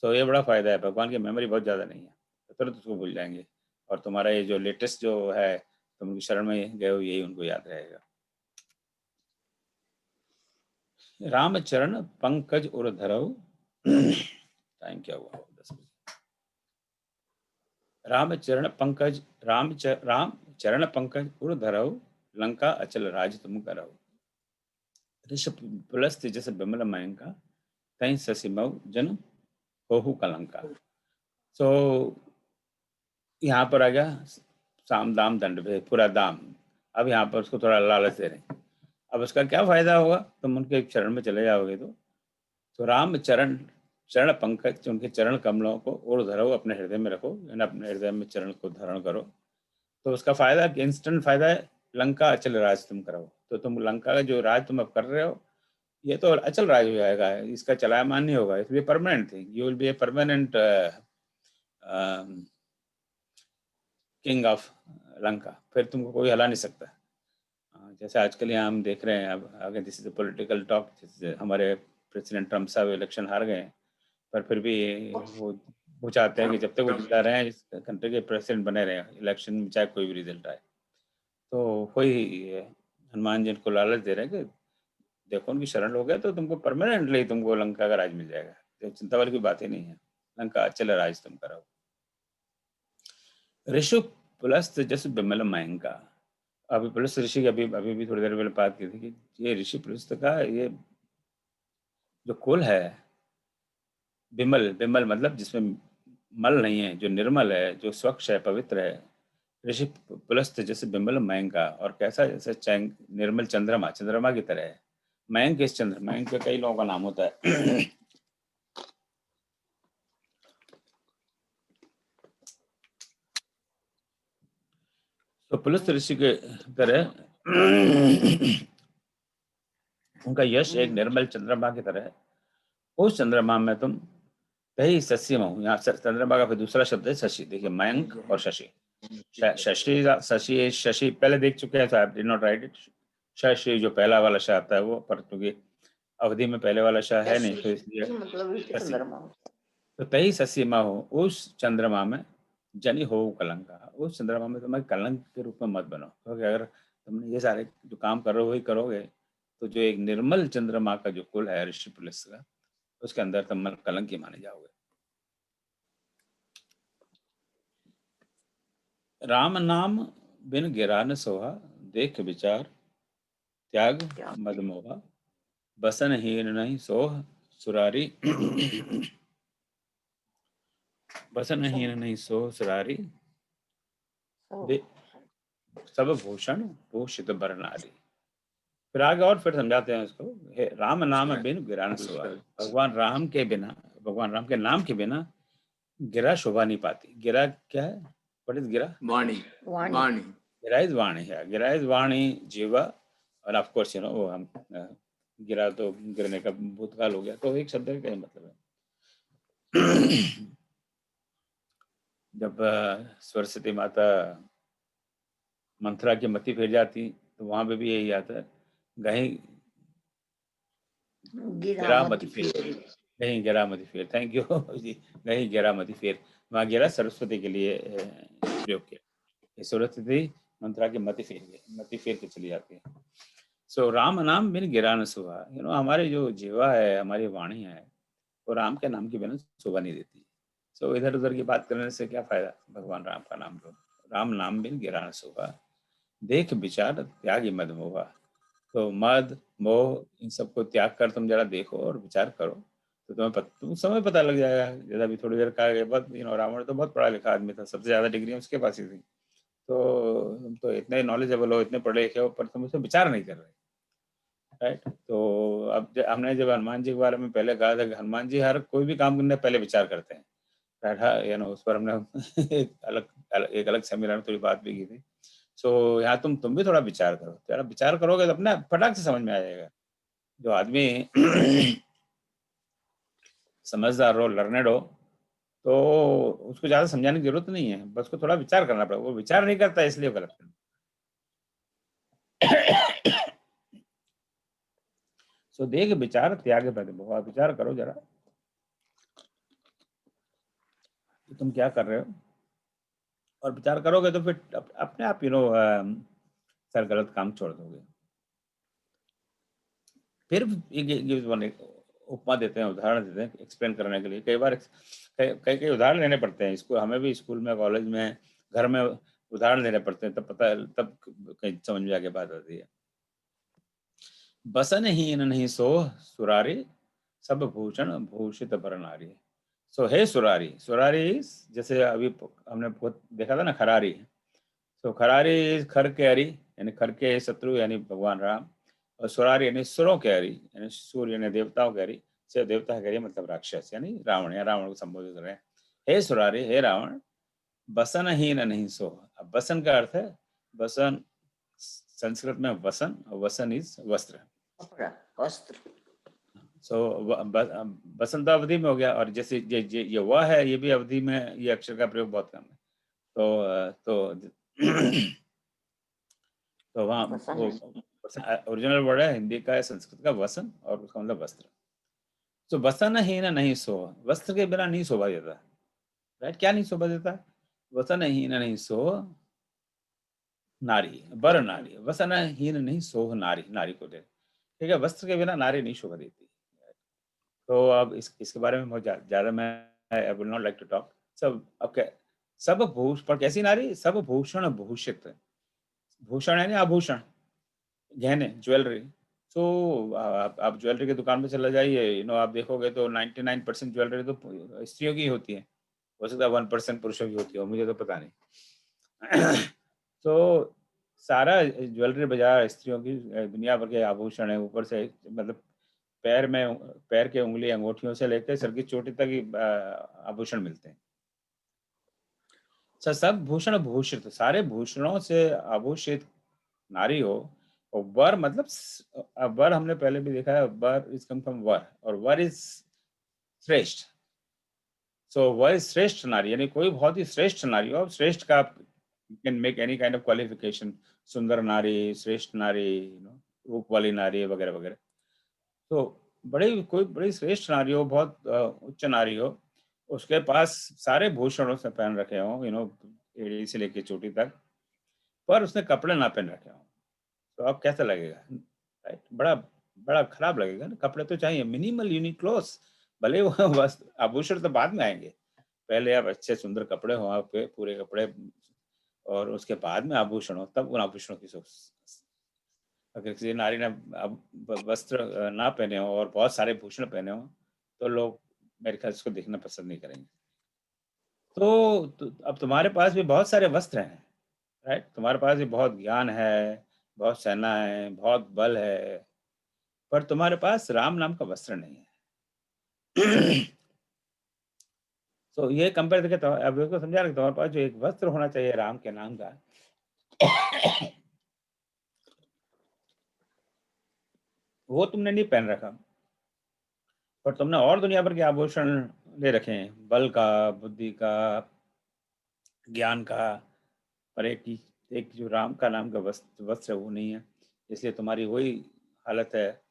सो ये बड़ा फायदा है, भगवान की मेमोरी बहुत ज़्यादा नहीं है, तो तुरंत उसको भूल जाएंगे। और तुम्हारा ये जो लेटेस्ट जो है, तुम उनकी शरण में गए हो, यही उनको याद रहेगा। रामचरण पंकज उर धरऊ टाइम क्या हुआ? 10 बजे। रामचरण पंकज उर धरऊ, लंका अचल राज तुम करऊ। ऋष पुलस्त जस बिमल मयंका, तई ससिमऊ जन होहु कलंका। सो यहाँ पर आ गया साम दाम दंड भेद, पूरा दाम। अब यहाँ पर उसको थोड़ा लालच दे रहे हैं। अब उसका क्या फायदा होगा? तुम उनके चरण में चले जाओगे तो राम चरण पंकज, उनके चरण कमलों को और धरो, अपने हृदय में रखो, यानी अपने हृदय में चरण को धारण करो। तो उसका फायदा, इंस्टेंट फायदा है, लंका अचल राज तुम करो। तो तुम लंका का जो राज तुम अब कर रहे हो, ये तो अचल राज हो जाएगा, इसका चलायमान नहीं होगा, it will be permanent thing, you will be a permanent king of Lanka. फिर तुमको कोई हिला नहीं सकता। जैसे आजकल यहाँ हम देख रहे हैं, अब अगर दिस इज पॉलिटिकल टॉक, हमारे प्रेसिडेंट ट्रम्प साहब इलेक्शन हार गए, पर फिर भी वो चाहते हैं कि जब तक वो जिंदा रहे, इस कंट्री के प्रेसिडेंट बने रहे इलेक्शन में, चाहे कोई भी रिजल्ट आए। तो वही हनुमान जी को लालच दे रहे हैं कि देखो उनकी शरण हो गया तो तुमको परमानेंटली तुमको लंका का राज मिल जाएगा, तो चिंता वाली कोई बात ही नहीं है, लंका अचल राज तुम करो। ऋषु पुलस्त जस बिमल मयंका। अभी पुलस्त ऋषि की अभी भी थोड़ी देर पहले बात की थी कि ये ऋषि पुलस्त का ये जो कुल है, बिमल मतलब जिसमें मल नहीं है, जो निर्मल है, जो स्वच्छ है, पवित्र है। ऋषि पुलस्त जैसे बिमल मयंका, और कैसा? जैसे निर्मल चंद्रमा की तरह है। मयंक इस चंद्र, मयंक का कई लोगों का नाम होता है। तो पुलस्त ऋषि के तरह उनका यश एक निर्मल चंद्रमा की तरह है। उस चंद्रमा में तुम कहीं शशि में हूँ। यहाँ चंद्रमा का फिर दूसरा शब्द है शशि। देखिए, मयंक और शशि। शशि पहले देख चुके हैं, तो I did not right it. Shashi जो पहला वाला शाह आता है वो, पर क्योंकि अवधि में पहले वाला शाह है नहीं, तो इसलिए मतलब तो तही शशि में हो, उस चंद्रमा में जनी हो कलंका। उस चंद्रमा में तुम्हें कलंक के रूप में मत बनो, क्योंकि अगर तुमने ये सारे जो काम कर रहे हो वही करोगे, तो जो एक निर्मल चंद्रमा का जो कुल है ऋषि पुलिस का, उसके अंदर तुम कलंक ही माने जाओगे। राम नाम बिन गिरा न सोहा, देख विचार त्याग मदमोहा। बसन हीन नहीं सोह सुरारी, बसन हीन नहीं सोह सुरारी, सब भूषण भूषित बरनारी। फिर आगे और फिर समझाते हैं उसको, राम नाम बिन गिरा न सोहा। भगवान राम के नाम के बिना गिरा शोभा नहीं पाती। गिरा क्या है? व्हाट इज गिरा? वाणी। गिरा इज वाणी है। गिरा इज वाणी, जीवा, और ऑफ कोर्स वो हम गिरा तो गिरने का भूतकाल हो गया, तो एक शब्द का क्या मतलब है? जब सरस्वती माता मंथरा की मति फिर जाती, तो वहां पे भी यही आता है, कहीं गिरा मति फिर, कहीं गिरा मति फिर। थैंक यू जी। कहीं गिरा मति फिर, वहाँ गिरा सरस्वती के लिए प्रयोग किया। सरस्वती मंत्रा की मति फेर के चली जाती है। सो राम नाम बिन गिरा न सुहा। हमारी जो जीवा है, हमारी वाणी है, वो राम के नाम के बिना शोभा नहीं देती। सो इधर उधर की बात करने से क्या फायदा? भगवान राम का नाम लो। राम नाम बिन गिरा न सुहा, देख विचार त्याग मद मोहा। तो मद मोह इन सबको त्याग कर तुम जरा देखो और विचार करो, तो तुम समय पता लग जाएगा। जैसा अभी थोड़ी देर कहा गया, रावण तो बहुत पढ़ा लिखा आदमी था, सबसे ज्यादा डिग्री उसके पास ही थी। तो तुम तो इतने नॉलेजेबल हो, इतने पढ़े लिखे हो, पर तुम उसमें विचार नहीं कर रहे, राइट? तो अब हमने जब हनुमान जी के बारे में पहले कहा था कि हनुमान जी हर कोई भी काम करने से पहले विचार करते हैं, राइट? उस पर हमने एक अलग सेमिनार में थोड़ी बात भी की थी। सो यहाँ तुम भी थोड़ा विचार करो। थोड़ा विचार करोगे तो अपने फटाक से समझ में आ जाएगा। जो आदमी समझदार हो, लर्नेड हो, तो उसको ज्यादा समझाने की जरूरत नहीं है, बस उसको थोड़ा विचार करना पड़ेगा। वो विचार नहीं करता इसलिए गलत है। सो देख विचार त्याग पहले, बहुत विचार करो जरा कि तुम क्या कर रहे हो, और विचार करोगे तो फिर अपने आप सर गलत काम छोड़ दोगे। फिर उपमा देते हैं, उदाहरण देते हैं एक्सप्लेन करने के लिए। कई बार कई कई उदाहरण लेने पड़ते हैं, इसको हमें भी स्कूल में, कॉलेज में, घर में उदाहरण लेने पड़ते हैं, तब कहीं समझ में आगे बात आती है। बसन हीन नहीं सो सुरारी, सब भूषण भूषित बर नारी। सो हे सुरारी, सुरारी जैसे अभी हमने बहुत देखा था ना, खरारी। सो खरारी खर के हरी, यानी खर के शत्रु यानी भगवान राम, और सुरारी यानी सुरों के हरी, यानी सूर्य यानी देवताओं के हरी, से देवता के हरी मतलब राक्षस यानी रावण, या रावण को संबोधित कर रहे हैं। हे सुरारी, हे रावण, बसन हीन नहीं सो। अब बसन का अर्थ है, बसन संस्कृत में वसन, और वसन इज वस्त्र, कपड़ा, वस्त्र। सो बसंत अवधि में हो गया, और जैसे ये वह है, ये भी अवधि में ये अक्षर का प्रयोग बहुत कम है। तो वहाँ ओरिजिनल वर्ड है हिंदी का है, संस्कृत का वसन, और उसका मतलब वस्त्र। तो वसन हीन नहीं सो, वस्त्र के बिना नहीं शोभा देता, राइट? क्या नहीं शोभा देता? वसन हीन नहीं सो नारी, बर नारी, वसन हीन नहीं सोह नारी, नारी को दे, ठीक है? वस्त्र के बिना नारी नहीं शोभा देती। तो अब इसके बारे में बहुत ज्यादा मैं I will not like to talk. सब भूषण, पर कैसी नारी? सब भूषण भूषित, भूषण यानी आभूषण, गहने, ज्वेलरी। तो आप ज्वेलरी की दुकान पे चला जाइए, आप देखोगे तो 99% ज्वेलरी तो स्त्रियों की होती है, हो सकता है 1% पुरुषों की होती हो, मुझे तो पता नहीं। तो सारा ज्वेलरी बाजार स्त्रियों की, दुनिया भर के आभूषण है, ऊपर से मतलब पैर के उंगली अंगूठियों से लेकर सर की चोटी तक ही आभूषण मिलते हैं। सब भूषण भूषित, सारे भूषणों से आभूषित नारी हो। और वर मतलब वर हमने पहले भी देखा है, वर इज कम फ्रॉम वर, और वर इज श्रेष्ठ। सो वर इज श्रेष्ठ नारी, यानी कोई बहुत ही श्रेष्ठ नारी हो। श्रेष्ठ का you can make any kind of qualification, सुंदर नारी, श्रेष्ठ नारी, रूप वाली नारी वगैरह वगैरह। तो कोई बड़ी श्रेष्ठ नारी हो, बहुत उच्च नारी हो, उसके पास सारे भूषणों से पहन रखे हो, एड़ी से लेके चोटी तक, पर उसने कपड़े ना पहन रखे हो, तो अब कैसा लगेगा? राइट? बड़ा बड़ा खराब लगेगा ना। कपड़े तो चाहिए, मिनिमल यूनिक क्लोथ्स, भले वो वस्त्र आभूषण तो बाद में आएंगे, पहले आप अच्छे सुंदर कपड़े हो आपके, पूरे कपड़े, और उसके बाद में आभूषण हो, तब उन आभूषणों की अगर किसी नारी ने वस्त्र ना पहने हो और बहुत सारे भूषण पहने हो, तो लोग मेरे ख्याल से उसको देखना पसंद नहीं करेंगे। तो अब तुम्हारे पास भी बहुत सारे वस्त्र हैं, राइट? तुम्हारे पास भी बहुत ज्ञान है, बहुत सेना है, बहुत बल है, पर तुम्हारे पास राम नाम का वस्त्र नहीं है। तो ये कंपेयर करके तो अब इसको समझा रहे, तुम्हारे पास जो एक वस्त्र होना चाहिए राम के नाम का, वो तुमने नहीं पहन रखा, पर तुमने और दुनिया भर के आभूषण ले रखे हैं, बल का, बुद्धि का, ज्ञान का, पर एक जो राम का नाम का वस्त्र है वो नहीं है। इसलिए तुम्हारी वही हालत है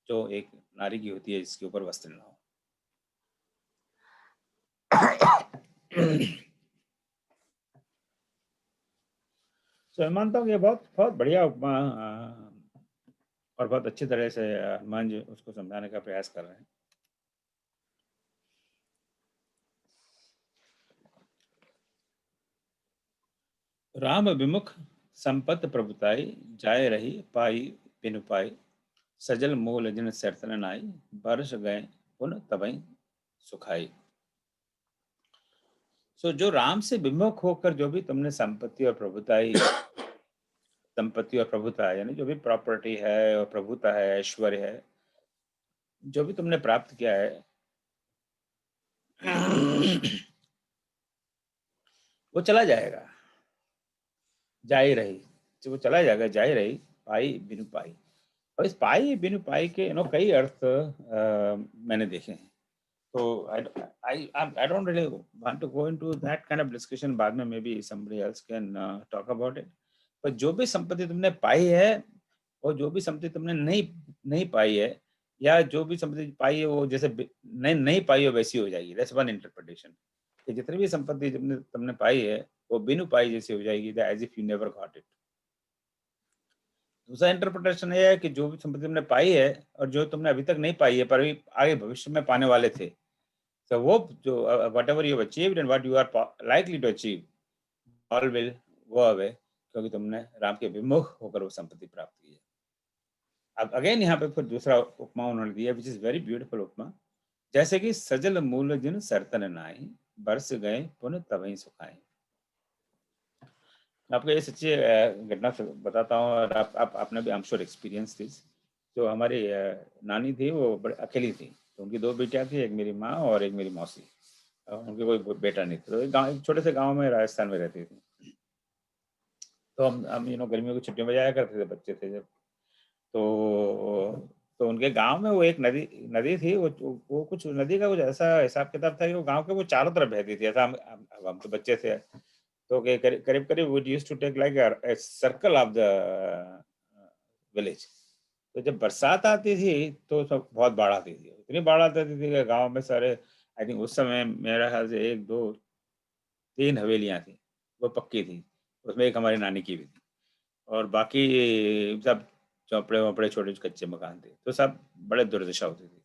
जो एक नारी की होती है जिसके ऊपर वस्त्र ना हो। तो मैं मानता हूँ ये बहुत बहुत बढ़िया उपमा, और बहुत अच्छी तरह से हनुमान जी उसको समझाने का प्रयास कर रहे हैं। राम विमुख संपत प्रभुताई, जाय रही पाई बिनु पाई, सजल मूल जिन सरतन नाई, बरस गए पुन तबई सुखाई। सो जो राम से विमुख होकर जो भी तुमने संपत्ति और प्रभुताई, संपत्ति और प्रभुता यानी जो भी प्रॉपर्टी है और प्रभुता है, ऐश्वर्य है, जो भी तुमने प्राप्त किया है, वो चला जाएगा, जा ही रही, जो वो चला जाएगा, जा ही रही पाई बिनु पाई। और इस पाई बिनु पाई के कई अर्थ मैंने देखे हैं। So I don't really want to go into that kind of discussion. बाद में maybe somebody else can talk about it. पर जो भी संपत्ति तुमने पाई है और जो भी संपत्ति तुमने नहीं पाई है, या जो भी संपत्ति पाई है वो जैसे नहीं पाई हो वैसी हो जाएगी। That's one interpretation. कि जितनी भी संपत्ति तुमने पाई है वो बिनु पाई जैसी हो जाएगी, as if you never got it. दूसरा इंटरप्रिटेशन ये है कि जो भी संपत्ति तुमने पाई है और जो तुमने अभी तक नहीं पाई है पर अभी आगे भविष्य में पाने वाले थे, तो वो जो whatever you have achieved and what you are likely to achieve, all will go away, क्योंकि तुमने राम के विमुख होकर वो संपत्ति प्राप्त की है। अब अगेन यहाँ पे फिर दूसरा उपमा उन्होंने दिया, विच इज वेरी ब्यूटीफुल उपमा। जैसे कि सजल मूल जिन सरतन नाई, बरस गए पुनः तबही सुखाए। मैं आपको ये सच्ची घटना बताता हूँ, और आपने भी I am sure experience this. जो हमारी नानी थी वो अकेली थी, तो उनकी दो बेटियां थी, एक मेरी माँ और एक मेरी मौसी। उनके कोई बेटा नहीं था। तो एक गाँव, छोटे से गांव में राजस्थान में रहती थी। तो हम गर्मियों की छुट्टियों में जाया करते थे, बच्चे थे जब। तो उनके गांव में वो एक नदी थी, वो कुछ नदी का कुछ ऐसा हिसाब किताब था कि वो गांव के वो चारों तरफ बहती थी। ऐसा हम तो बच्चे थे, तो करीब we used to take like a circle of the village. तो जब बरसात आती थी तो सब बहुत बाढ़ आती थी, इतनी बाढ़ आती थी कि गांव में सारे, आई थिंक उस समय मेरा ख्याल से 1 2 3 हवेलियां थी, वो पक्की थी, उसमें एक हमारी नानी की भी थी, और बाकी सब चौपड़े वपड़े छोटे कच्चे मकान थे। तो सब बड़े दुर्दशा होती थी।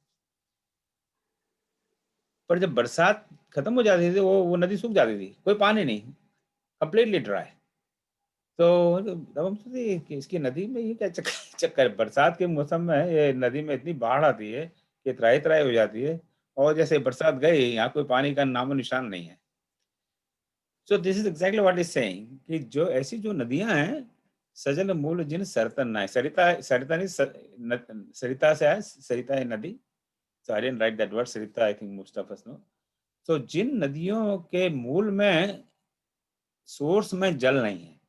पर जब बरसात खत्म हो जाती थी वो नदी सूख जाती थी, कोई पानी नहीं, कंप्लीटली ड्राई। तो तब हम सोचते कि इसकी नदी में ये क्या चक्कर है? बरसात के मौसम में ये नदी में इतनी बाढ़ आती है कि त्राही त्राही हो जाती है, और जैसे बरसात गई यहाँ कोई पानी का नामो निशान नहीं है। So this is exactly what is saying कि जो ऐसी जो नदियां हैं, सजल मूल जिन सरतन नाय, सरिता नहीं, सरिता से है, सरिता है नदी। So I didn't write that word Sarita, I think most of us know. So जिन नदियों के मूल में, सोर्स में जल नहीं है,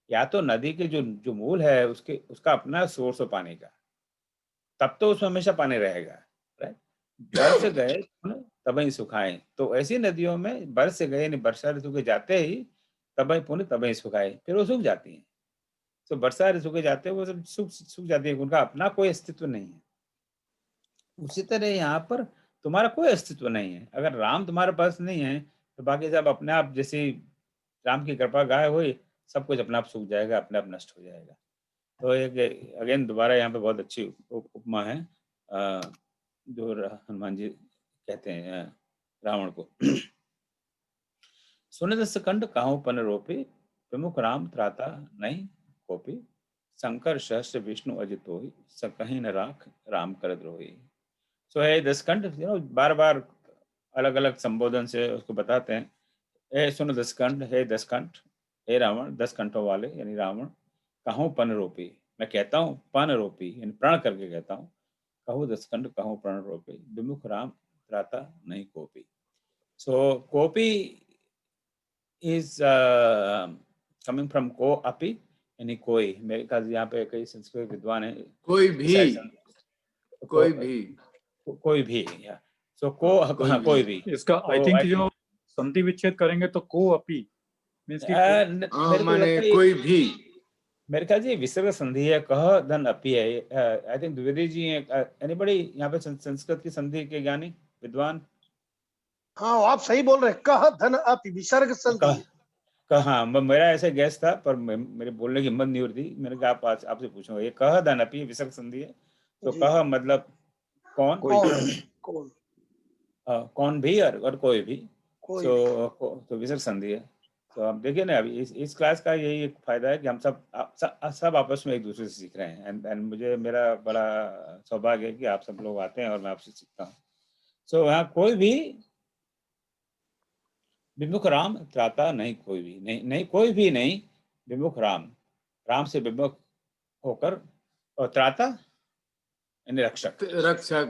या तो नदी के जो मूल है उसका अपना सोर्स हो पानी का, तब तो उसमें हमेशा पानी रहेगा, राइट। बरस गए तबही सुखाए। तो ऐसी नदियों में बरस गए, यानी वर्षा ऋतु के जाते ही तबही सुखाए, फिर वो सूख जाती हैं। तो वर्षा ऋतु के जाते वो सब सूख जाती है, उनका अपना कोई अस्तित्व नहीं है। उसी तरह यहाँ पर तुम्हारा कोई अस्तित्व नहीं है। अगर राम तुम्हारे पास नहीं है तो बाकी सब अपने आप, जैसे राम की कृपा गाय हुई, सब कुछ अपने आप सूख जाएगा, अपने आप नष्ट हो जाएगा। तो एक अगेन दोबारा यहाँ पे बहुत अच्छी उपमा है जो हनुमान जी कहते हैं रावण को। सुन दस कंठ काहू पन रोपी, विमुख राम त्राता नहीं कोपी, शंकर सहस्त्र विष्णु अजित होई, सकहि न राख राम कर द्रोही। सो है दसकंठ, बार बार अलग अलग संबोधन से उसको बताते हैं। हे सुन दसकंठ, हे दसकंठ, हे रावण, 10 कंठों वाले यानी रावण, कहूँ पन रोपी, मैं कहता हूँ पन रोपी यानी प्रण करके कहता हूँ, कहूँ दसकंठ कहूँ प्रण रोपी, विमुख राम त्राता नहीं copy. So copy is coming from को अपी यानी कोई। मेरे ख्याल यहाँ पे कई संस्कृत विद्वान है, कोई भी, कोई भी, या सो कोई भी। इसका आई थिंक जो संधि विच्छेद करेंगे तो को अपी मींस कि माने कोई भी। मेरे ख्याल से विसर्ग संधि है, कह धन अपी है। I think Dwivedi ji, anybody यहाँ पे संस्कृत की संधि के ज्ञानी विद्वान? हाँ, आप सही बोल रहे हैं, कह धन अपी विसर्ग संधि। हाँ, मेरा ऐसे गैस था, पर मेरे बोलने की हिम्मत नहीं हो रही थी। मैंने कहा आपसे पूछूंगा, ये कह धन अपी विसर्ग संधि है, तो कह मतलब कौन, कौन भी और कोई भी। तो विसर्ग संधि है। तो आप देखिए ना, अभी इस क्लास का यही एक फायदा है कि हम सब आपस में एक दूसरे से सीख रहे हैं। एंड मुझे, मेरा बड़ा सौभाग्य है कि आप सब लोग आते हैं और मैं आपसे सीखता हूँ। सो यहाँ कोई भी, विमुख राम त्राता नहीं कोई भी, नहीं कोई भी नहीं, विमुख राम से विमुख होकर, और त्राता यानी रक्षक,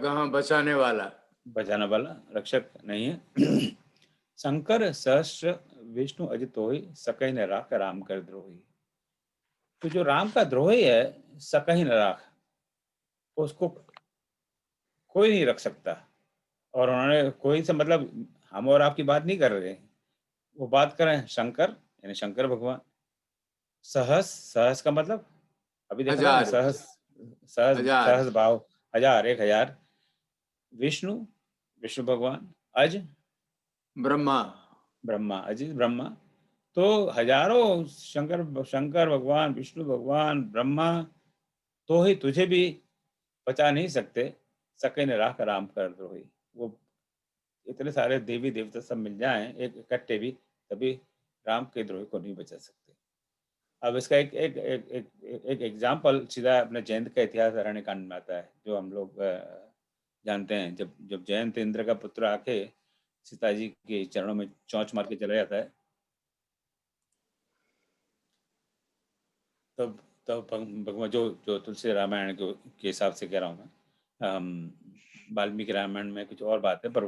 हाँ, बचाने वाला रक्षक नहीं है। शंकर सहस्त्र विष्णु अजित होई, सकहि न राख राम कर द्रोही। तो जो राम का द्रोही है, सकहि न राख, उसको कोई नहीं रख सकता। और उन्होंने कोई से मतलब हम और आपकी बात नहीं कर रहे, वो बात कर रहे हैं शंकर, यानी शंकर भगवान। सहस, सहस का मतलब अभी देखा था ना, हजार सहस, सहस, हजार सहस भाव, हजार, 1000। विष्णु, विष्णु भगवान। अज, ब्रह्मा ब्रह्मा, अजित ब्रह्मा। तो हजारों शंकर, शंकर भगवान, विष्णु भगवान, ब्रह्मा, तो ही तुझे भी बचा नहीं सकते, सके ने राख राम कर द्रोही। वो इतने सारे देवी देवता सब मिल जाएं एक इकट्ठे भी, तभी राम के द्रोही को नहीं बचा सकते। अब इसका एक एग्जाम्पल सीधा अपने जयंत का इतिहास अरण्य कांड में आता है, जो हम लोग जानते हैं। जब जब जयंत इंद्र का पुत्र आके सीता जी के चरणों में चोंच मार के चला जाता है, तब तब भगवान, जो जो तुलसी रामायण के हिसाब से कह रहा हूँ मैं, वाल्मीकि रामायण में कुछ और बात है, पर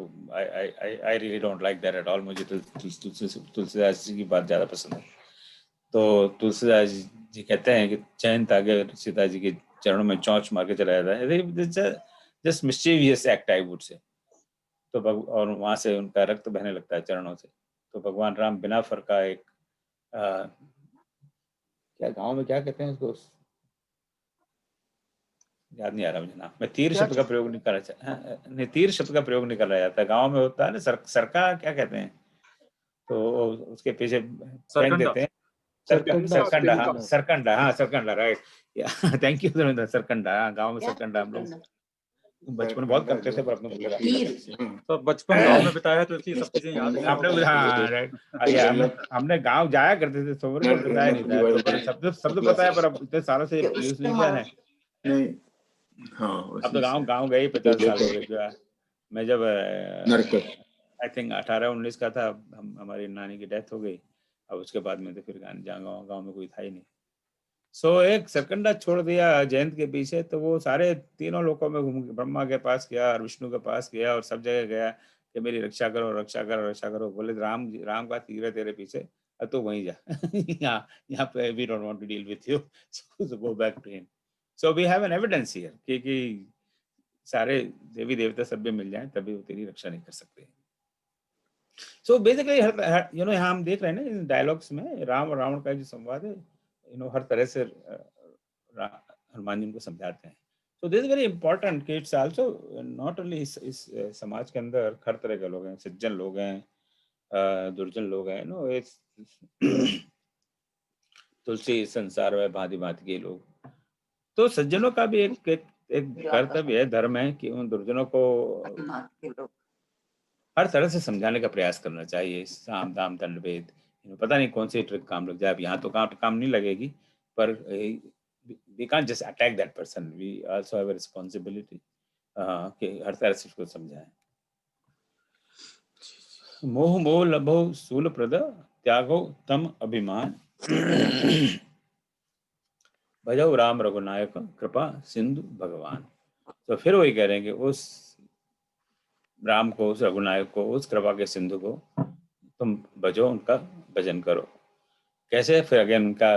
I really don't like that at all. मुझे तुलसीदास जी की बात ज़्यादा पसंद है। तो तुलसीदास जी कहते हैं कि जयंत आगे सीता जी के चरणों में चोंच मार के चला जाता है, just mischievous act I would say. तो और वहां से उनका रक्त बहने लगता है चरणों से। तो भगवान राम बिना फरका एक क्या गांव में क्या कहते हैं उसको, याद नहीं आ रहा मुझे नाम। मैं तीर शब्द का प्रयोग नहीं कर रहा, नहीं तीर शब्द का प्रयोग नहीं कर रहा जाता। गांव में होता है ना सरका क्या कहते हैं, तो उसके पीछे फेंक देते हैं। सरकंडा, हाँ सरकंडा, हाँ Sarkanda, right. Thank you Sarkanda, हाँ गाँव में सरकंडा हम लोग बचपन बहुत करते थे, पर अपने भूल रहा। तो बचपन गांव में बिताया है, तो इसलिए सब चीजें याद हैं। आपने, हाँ राइट, हमने गांव जाया करते थे, सोवर को बताया नहीं था, तो पर शब्द पता है, पर अब इतने सालों से यूज नहीं किया है। अब तो गांव गए 50 साल हो गए। जो मैं जब आई थिंक 18-19 का था, हमारी नानी की डेथ हो गई। अब उसके बाद में तो फिर गाँव में कोई था ही नहीं। सो एक सरकंडा छोड़ दिया जयंत के पीछे, तो वो सारे तीनों लोकों में घूम, ब्रह्मा के पास गया और विष्णु के पास गया और सब जगह गया कि मेरी रक्षा करो, रक्षा करो, रक्षा करो। बोले राम का तीर है तेरे पीछे, अब तो वहीं जा। यहाँ पे we don't want to deal with you, so go back to him. So we have an evidence here कि सारे देवी देवता सब भी मिल जाएं, तभी वो तेरी रक्षा नहीं कर सकते। सो बेसिकली यहाँ हम देख रहे हैं ना इन डायलॉग्स में राम और रावण का जो संवाद है, हर तरह से हनुमान जी उनको समझाते हैं। सो दिस इज वेरी इंपॉर्टेंट कि इट्स आल्सो नॉट ओनली इस समाज के अंदर हर तरह के लोग हैं, सज्जन लोग हैं, दुर्जन लोग हैं, तुलसी संसार में भांति भांति के लोग। तो सज्जनों का भी एक कर्तव्य है, धर्म है कि उन दुर्जनों को हर तरह से समझाने का प्रयास करना चाहिए। साम दाम दंड भेद, पता नहीं कौन सी ट्रिक काम लग जाए। अब यहाँ तो काम नहीं लगेगी, पर we can't just attack that person. We also have a responsibility कि हर तरह से उसको समझाएं। मोह मोह लभो सूल प्रद, त्यागो तम अभिमान, भजो राम रघुनायक, कृपा सिंधु भगवान। तो फिर वही कह रहे हैं कि उस राम को, उस रघुनायक को, उस कृपा के सिंधु को तुम भजो, उनका भजन करो। कैसे? फिर अगेन उनका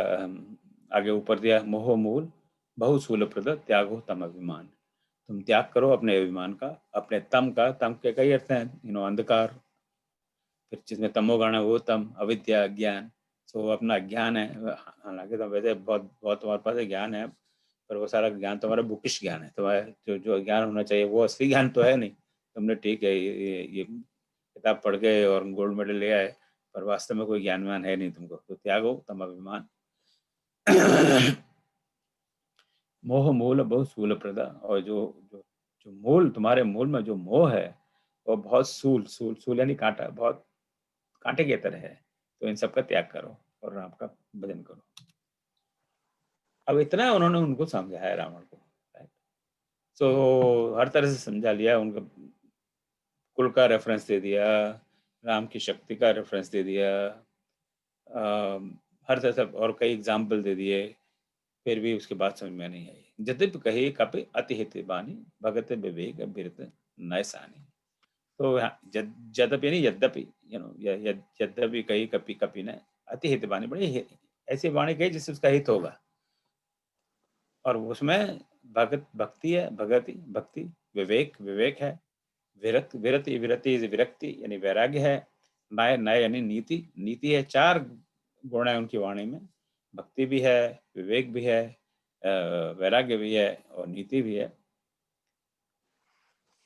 आगे ऊपर दिया, मोह मूल बहुशूल प्रद, त्यागो तम अभिमान। तुम त्याग करो अपने अभिमान का, अपने तम का। तम के कई अर्थ हैं, अंधकार, फिर जिसमें तमोगुण है वो तम, अविद्या अज्ञान। सो अपना ज्ञान है, हालांकि तो वैसे बहुत तुम्हारे पास ज्ञान है, पर वो सारा ज्ञान तुम्हारा बुकिश ज्ञान है। तुम्हारे जो ज्ञान होना चाहिए वो असली ज्ञान तो है नहीं। तुमने ठीक है ये किताब पढ़ के और गोल्ड मेडल ले आए, पर वास्तव में कोई ज्ञानवान है नहीं तुमको। तो त्यागो तम अभिमान। मोह मूल बहुत सूल प्रदा, और जो मूल, तुम्हारे मूल में जो मोह है वो बहुत सूल यानी कांटा, बहुत कांटे की तरह है। तो इन सब का त्याग करो और राम का भजन करो। अब इतना उन्होंने उनको समझाया रावण को। सो हर तरह से समझा लिया, उनका कुल का रेफरेंस दे दिया, राम की शक्ति का रेफरेंस दे दिया, हर तरह से और कई एग्जाम्पल दे दिए। फिर भी उसके बाद समझ में नहीं आई। यद्यपि कहे कपि अति हित बानी, भगत विवेक बिरत नैसानी। तो यद्यपि नहीं, यद्यपि यद्यपि कही कपि कपि ने अति हित बानी, बड़ी ऐसी वाणी कही जिससे उसका हित होगा। और उसमें भक्ति है, भक्ति विवेक है, विरति विरति विरक्ति यानी वैराग्य है, नय नय यानी नीति, नीति है। 4 गुण है उनकी वाणी में, भक्ति भी है, विवेक भी है, वैराग्य भी है और नीति भी है,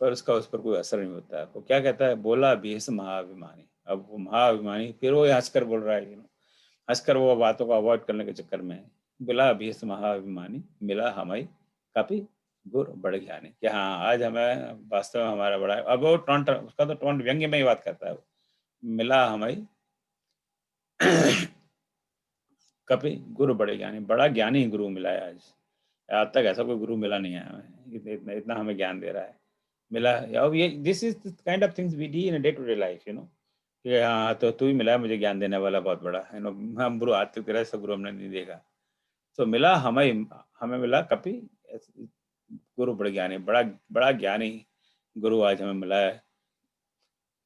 पर उसका उस पर कोई असर नहीं होता है। वो क्या कहता है, बोला भीष महाअभिमानी। अब वो महाअभिमानी फिर वो हंसकर बोल रहा है, हंसकर वो बातों को अवॉइड करने के चक्कर में, बोला भीष महाअभिमानी मिला हमें काफी गुर बड़ ज्ञानी, कि हाँ आज हमें वास्तव में हमारा बड़ा, अब वो टोन, उसका तो टोन व्यंग्य में ही बात करता है, मिला हमें कभी गुरु बड़े ज्ञानी, बड़ा ज्ञानी गुरु मिला है आज तक ऐसा कोई गुरु मिला नहीं है हमें, इतना इतना हमें ज्ञान दे रहा है, मिला। अब ये this is kind of things we do in day to day life, कि हाँ तो तू ही मिला है मुझे ज्ञान देने वाला बहुत बड़ा, हम गुरु आज तक तेरा ऐसा गुरु हमने नहीं देखा। तो मिला हमें, हमें मिला कभी गुरु बड़े ज्ञानी, बड़ा बड़ा ज्ञानी गुरु आज हमें मिला है।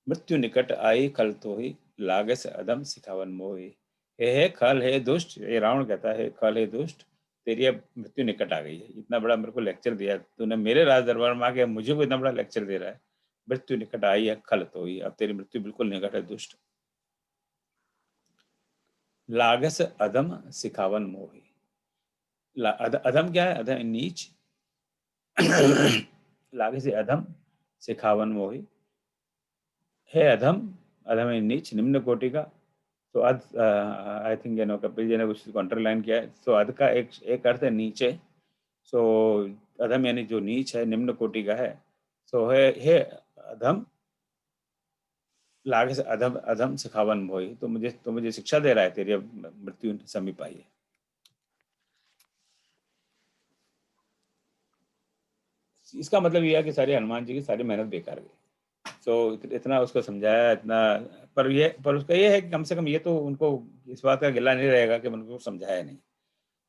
मृत्यु निकट आई खल तो ही लागे से अदम सिखावन मोही, हे खल हे दुष्ट, ये रावण कहता है खल हे दुष्ट, तेरी अब मृत्यु निकट आ गई है, इतना बड़ा मेरे को लेक्चर दिया तूने मेरे राज दरबार में आके, मुझे को इतना बड़ा लेक्चर दे रहा है, मृत्यु निकट आई है खल तो ही, अब तेरी मृत्यु बिल्कुल निकट है दुष्ट। लागस अधम सिखावन मोही, अधम क्या है, अधम नीच, लागस अधम सिखावन मोही, हे अधम, अधम नीच निम्न कोटि का। तो अध, आई थिंक कपिल जी ने कुछ अंडरलाइन किया है। तो अध का एक अर्थ है नीचे, सो अधम यानी जो नीच है, निम्न कोटि का है। सो हे अधम, लागे से अधम अधम सिखावन मोही, तो मुझे शिक्षा दे रहा है, तेरी मृत्यु समीप आई है। इसका मतलब यह है कि सारी हनुमान जी की सारी मेहनत बेकार गई। तो इतना उसको समझाया, इतना, पर उसका ये है कि कम से कम ये तो उनको इस बात का गिला नहीं रहेगा कि उनको समझाया नहीं।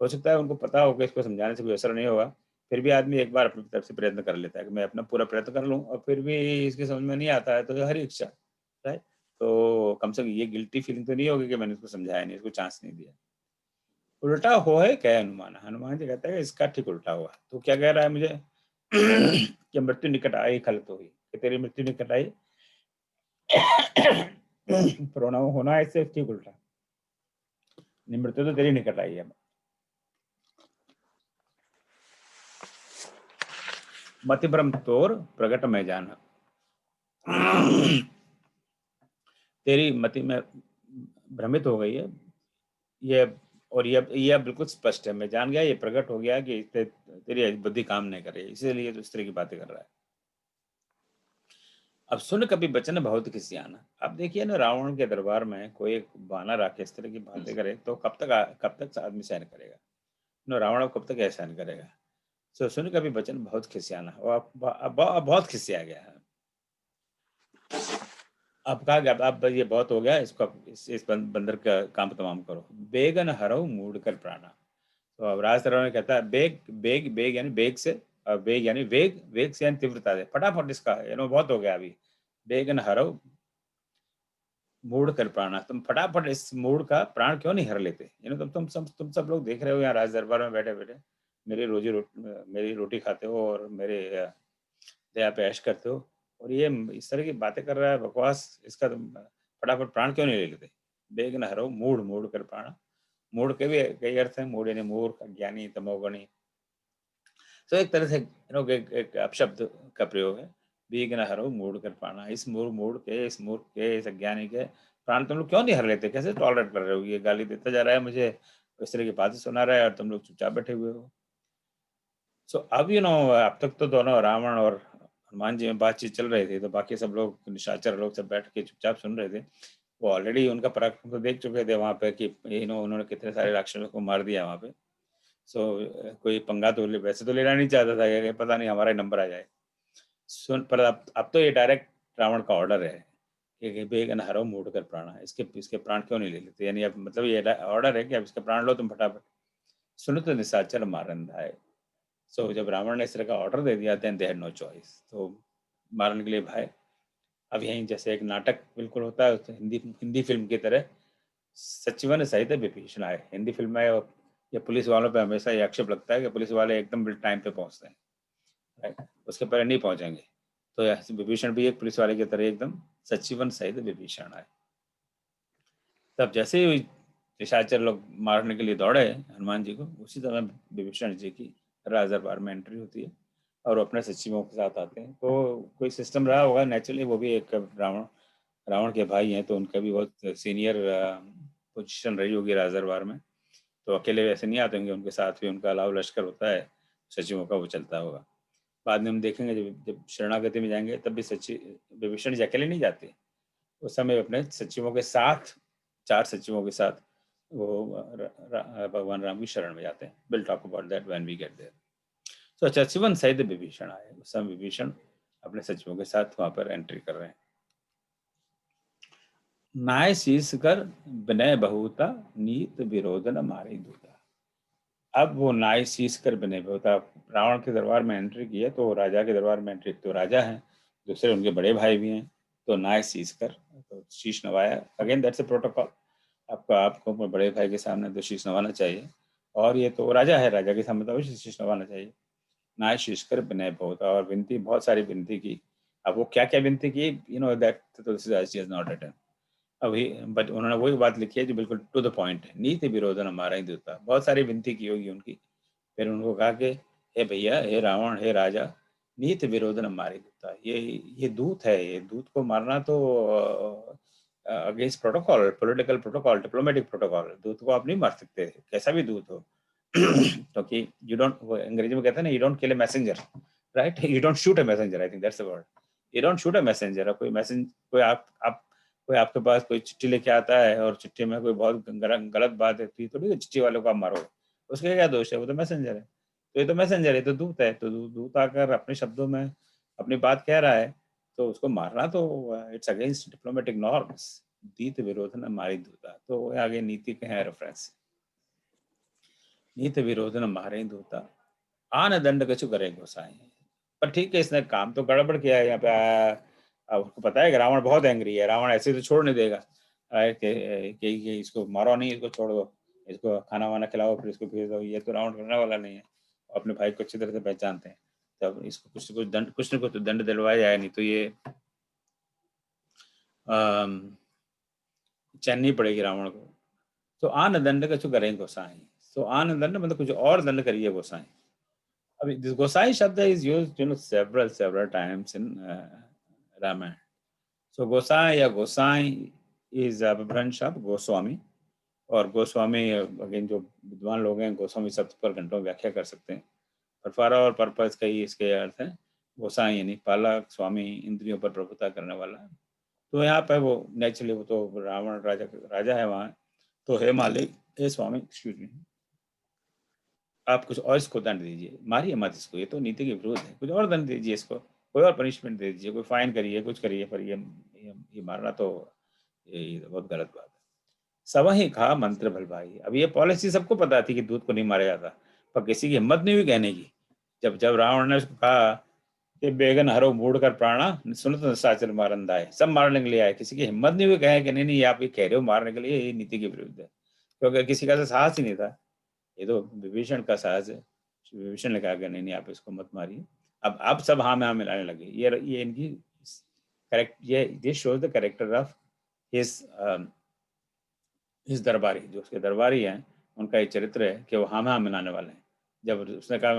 हो सकता है उनको पता हो कि इसको समझाने से कोई असर नहीं होगा, फिर भी आदमी एक बार अपनी तरफ से प्रयत्न कर लेता है कि मैं अपना पूरा प्रयत्न कर लूँ, और फिर भी इसकी समझ में नहीं आता है तो हरी इच्छा, राइट। तो कम से कम ये गिल्टी फीलिंग तो नहीं होगी कि मैंने इसको समझाया नहीं, इसको चांस नहीं दिया। उल्टा हो है क्या हनुमान, हनुमान जी कहता है इसका ठीक उल्टा हुआ। तो क्या कह रहा है मुझे कि मृत्यु निकट आई खल तो हुई, कि तेरी मृत्यु निकट आई, प्रोनाउन होना है इससे ठीक उल्टा, मृत्यु तो तेरी निकट आई है। मति भ्रम तोर प्रगट में जाना, तेरी मति में भ्रमित हो गई है ये, और ये बिल्कुल स्पष्ट है, मैं जान गया, ये प्रकट हो गया कि तेरी बुद्धि काम नहीं कर रही, इसीलिए तो इस तरह की बातें कर रहा है। अब सुन कभी बचन बहुत खिसियाना। अब देखिए ना, रावण के दरबार में कोई एक वानर आके इस तरह की बातें करे तो कब तक आदमी सहन करेगा, नो रावण कब तक सहन करेगा। तो सुन कभी बचन बहुत खिसियाना, और अब बहुत खिसिया गया है। अब कहा गया अब ये बहुत हो गया, इसको इस बंदर का काम तमाम करो। बेगन हरो मूड कर प्राणा। तो अब राज ने कहता है बेग बेग बेग यानी बेग से, वेग यानी वेग, वेग से यानी तीव्रता से, फटाफट इसका बहुत हो गया अभी। बेगन हरो मूड कर प्राणा, तुम फटाफट इस मूड का प्राण क्यों नहीं हर लेते। तुम सब लोग देख रहे हो यहाँ राज दरबार में बैठे बैठे मेरी रोटी खाते हो और मेरे दया पे ऐश करते हो, और ये इस तरह की बातें कर रहा है, बकवास, इसका तुम फटाफट प्राण क्यों नहीं ले लेते। बेग न हरो मूड मूड कर प्राणा, मूड के भी कई अर्थ है, मूड यानी मूर्ख, अज्ञानी, तमोगुणी। तो एक तरह से एक अपशब्द का प्रयोग है, बेग न हरो मूड कर प्राणा, इस मूड के, इस मूर्ख के, इस अज्ञानी के प्राण तुम लोग क्यों नहीं हर लेते, कैसे टॉलरेट कर रहे हो। ये गाली देता जा रहा है मुझे, इस तरह की बातें सुना रहा है और तुम लोग चुपचाप बैठे हुए हो। सो अब अब तक तो दोनों रावण और हनुमान जी में बातचीत चल रही थी, तो बाकी सब लोग निशाचर लोग सब बैठ के चुपचाप सुन रहे थे। वो ऑलरेडी उनका पराक्रम तो देख चुके थे वहां पे कि उन्होंने कितने सारे राक्षसों को मार दिया वहां पे। सो कोई पंगा तो वैसे तो लेना नहीं चाहता था कि पता नहीं हमारा नंबर आ जाए। सुन, पर अब तो ये डायरेक्ट रावण का ऑर्डर है कि बेगन हरो मूड कर प्राण, इसके प्राण क्यों नहीं ले लेते, यानी अब मतलब ये ऑर्डर है कि अब इसके प्राण लो तुम फटाफट। सुनो तो निशाचर मारन धाय। सो जब रावण ने इस तरह का ऑर्डर दे दिया, then they had no choice, तो मारने के लिए भाई। अब यहीं जैसे एक नाटक बिल्कुल होता है हिंदी फिल्म की तरह, सचिवन सहित विभीषण आए। हिंदी फिल्म में या पुलिस वालों पे हमेशा ये आक्षेप लगता है कि पुलिस वाले एकदम टाइम पे पहुंचते हैं, राइट, उसके पहले नहीं पहुंचेंगे। तो ऐसे विभीषण भी एक पुलिस वाले की तरह एकदम सचिवन सहित विभीषण आए। तब जैसे ही निशाचर लोग मारने के लिए दौड़े हनुमान जी को, उसी समय विभीषण जी की राजदरबार में एंट्री होती है और वो अपने सचिवों के साथ आते हैं। तो कोई सिस्टम रहा होगा नेचुरली, वो भी एक रावण के भाई हैं, तो उनका भी बहुत सीनियर पोजीशन रही होगी राजदरबार में, तो अकेले वैसे नहीं आते होंगे, उनके साथ भी उनका अलाव लश्कर होता है सचिवों का, वो चलता होगा। बाद में हम देखेंगे जब शरणागति में जाएंगे तब भी सचिव विभीषण जी अकेले नहीं जाते, उस समय अपने सचिवों के साथ, 4 सचिवों के साथ वो भगवान राम की शरण में जाते हैं। Will talk about that when we get there. तो सचिवन सहित विभीषण आए, उस समय विभीषण अपने सचिवों के साथ वहां पर एंट्री कर रहे हैं। नाय शीस कर विनय बहुता, नीत विरोध न मारे दूता। अब वो नाय शीस कर विनय बहुता, रावण के दरबार में एंट्री की है, तो राजा के दरबार में एंट्री, तो राजा हैं, दूसरे उनके बड़े भाई भी हैं, तो नाय शीस कर, तो शीश नवाया। अगेन दैट्स अ प्रोटोकॉल, आपको बड़े भाई के सामने तो शीश नवाना चाहिए, और ये तो राजा है, राजा के सामने तो अवश्य शीश नवाना चाहिए। नाय शीश कर विनय बहुता, और विनती, बहुत सारी विनती की। अब वो क्या क्या विनती की, you know that Tulsidas is not written अभी, बट उन्होंने वही बात लिखी है जो बिल्कुल टू द पॉइंट है। नीति विरोधन हमारा ही दूता, बहुत सारी विनती की होगी उनकी, फिर उनको कहा कि हे भैया, हे रावण, हे राजा, नीति विरोधन हमारी दूता, ये दूत है, ये दूत को मारना तो against protocol, political protocol, diplomatic protocol, दूत को आप नहीं मार सकते, कैसा भी दूत हो। क्योंकि यू डोंट, अंग्रेजी में कहते हैं ना, you don't kill A messenger, right, you don't shoot A messenger, I think that's the word, you don't shoot A messenger. कोई मैसेंजर, कोई आपके पास कोई चिट्ठी लेके आता है और चिट्ठी में कोई बहुत गलत बात है, तो थोड़ी चिट्ठी वालों को आप मारो, उसका क्या दोष है, वो तो मैसेंजर है। तो ये तो मैसेंजर है, तो दूत है, तो दूत आकर अपने शब्दों में अपनी बात कह रहा है, तो उसको मारना तो इट्स अगेंस्ट डिप्लोमेटिक नॉर्म्स। दीत विरोध न मारी दूता, तो आगे नीति के हैं रेफरेंस। नीति विरोध न मारे दूता, आन दंड कछु करे गोसाई। पर ठीक है, इसने काम तो गड़बड़ किया है यहाँ पे। अब उसको पता है कि रावण बहुत एंग्री है, रावण ऐसे तो छोड़ नहीं देगा, कि इसको मारो नहीं, इसको छोड़ दो, इसको खाना वाना खिलाओ, फिर इसको भेज दो, ये तो रावण करने वाला नहीं है, अपने भाई को अच्छी तरह से पहचानते हैं। तब इसको कुछ न कुछ तो दंड दिलवाया जाए, नहीं तो ये चैन नहीं पड़ेगी रावण को। तो आन दंड कछु करें गोसाई, तो आन दंड मतलब कुछ और दंड करिए गोसाई। अभी दिस गोसाई शब्द is used several times in Ramayan. So गोसाई या गोसाई is a branch of Goswami, और गोस्वामी अगेन जो विद्वान लोग हैं गोस्वामी शब्द पर घंटों व्याख्या कर सकते हैं। परफारा और पर्पस का ही इसके अर्थ है। गोसाई यानी पालक, स्वामी, इंद्रियों पर प्रभुता करने वाला। तो यहाँ पर वो नेचुरली, वो तो रावण राजा है वहाँ, तो हे मालिक, हे स्वामी, एक्सक्यूज मी, आप कुछ और इसको दंड दीजिए, मारिए मत इसको, ये तो नीति के विरोध है, कुछ और दंड दीजिए इसको, कोई और पनिशमेंट दे दीजिए, कोई फाइन करिए, कुछ करिए, पर ये मारना तो ये बहुत गलत बात है। सब ही कहा मंत्र भल भाई। अब ये पॉलिसी सबको पता थी कि दूध को नहीं मारा जाता, पर किसी की हिम्मत नहीं हुई कहने की। जब रावण ने उसको कहा कि बेगन हरो मूड कर प्राणा, सुनो तो साचर मारन दाए, सब मारने के लिए आए, किसी की हिम्मत नहीं हुई कहे कि नहीं आप ये कह रहे हो मारने के लिए, ये नीति के विरुद्ध है, क्योंकि किसी का साहस ही नहीं था। ये तो विभीषण का साहस है। विभीषण ने कहा कि नहीं आप इसको मत मारिए। अब सब हाँ में हाँ मिलाने लगे। ये इनकी करेक्ट, ये this shows the character of his दरबारी, जो उसके दरबारी हैं उनका ये चरित्र है कि वो हाँ में हाँ मिलाने वाले हैं। जब उसने कहा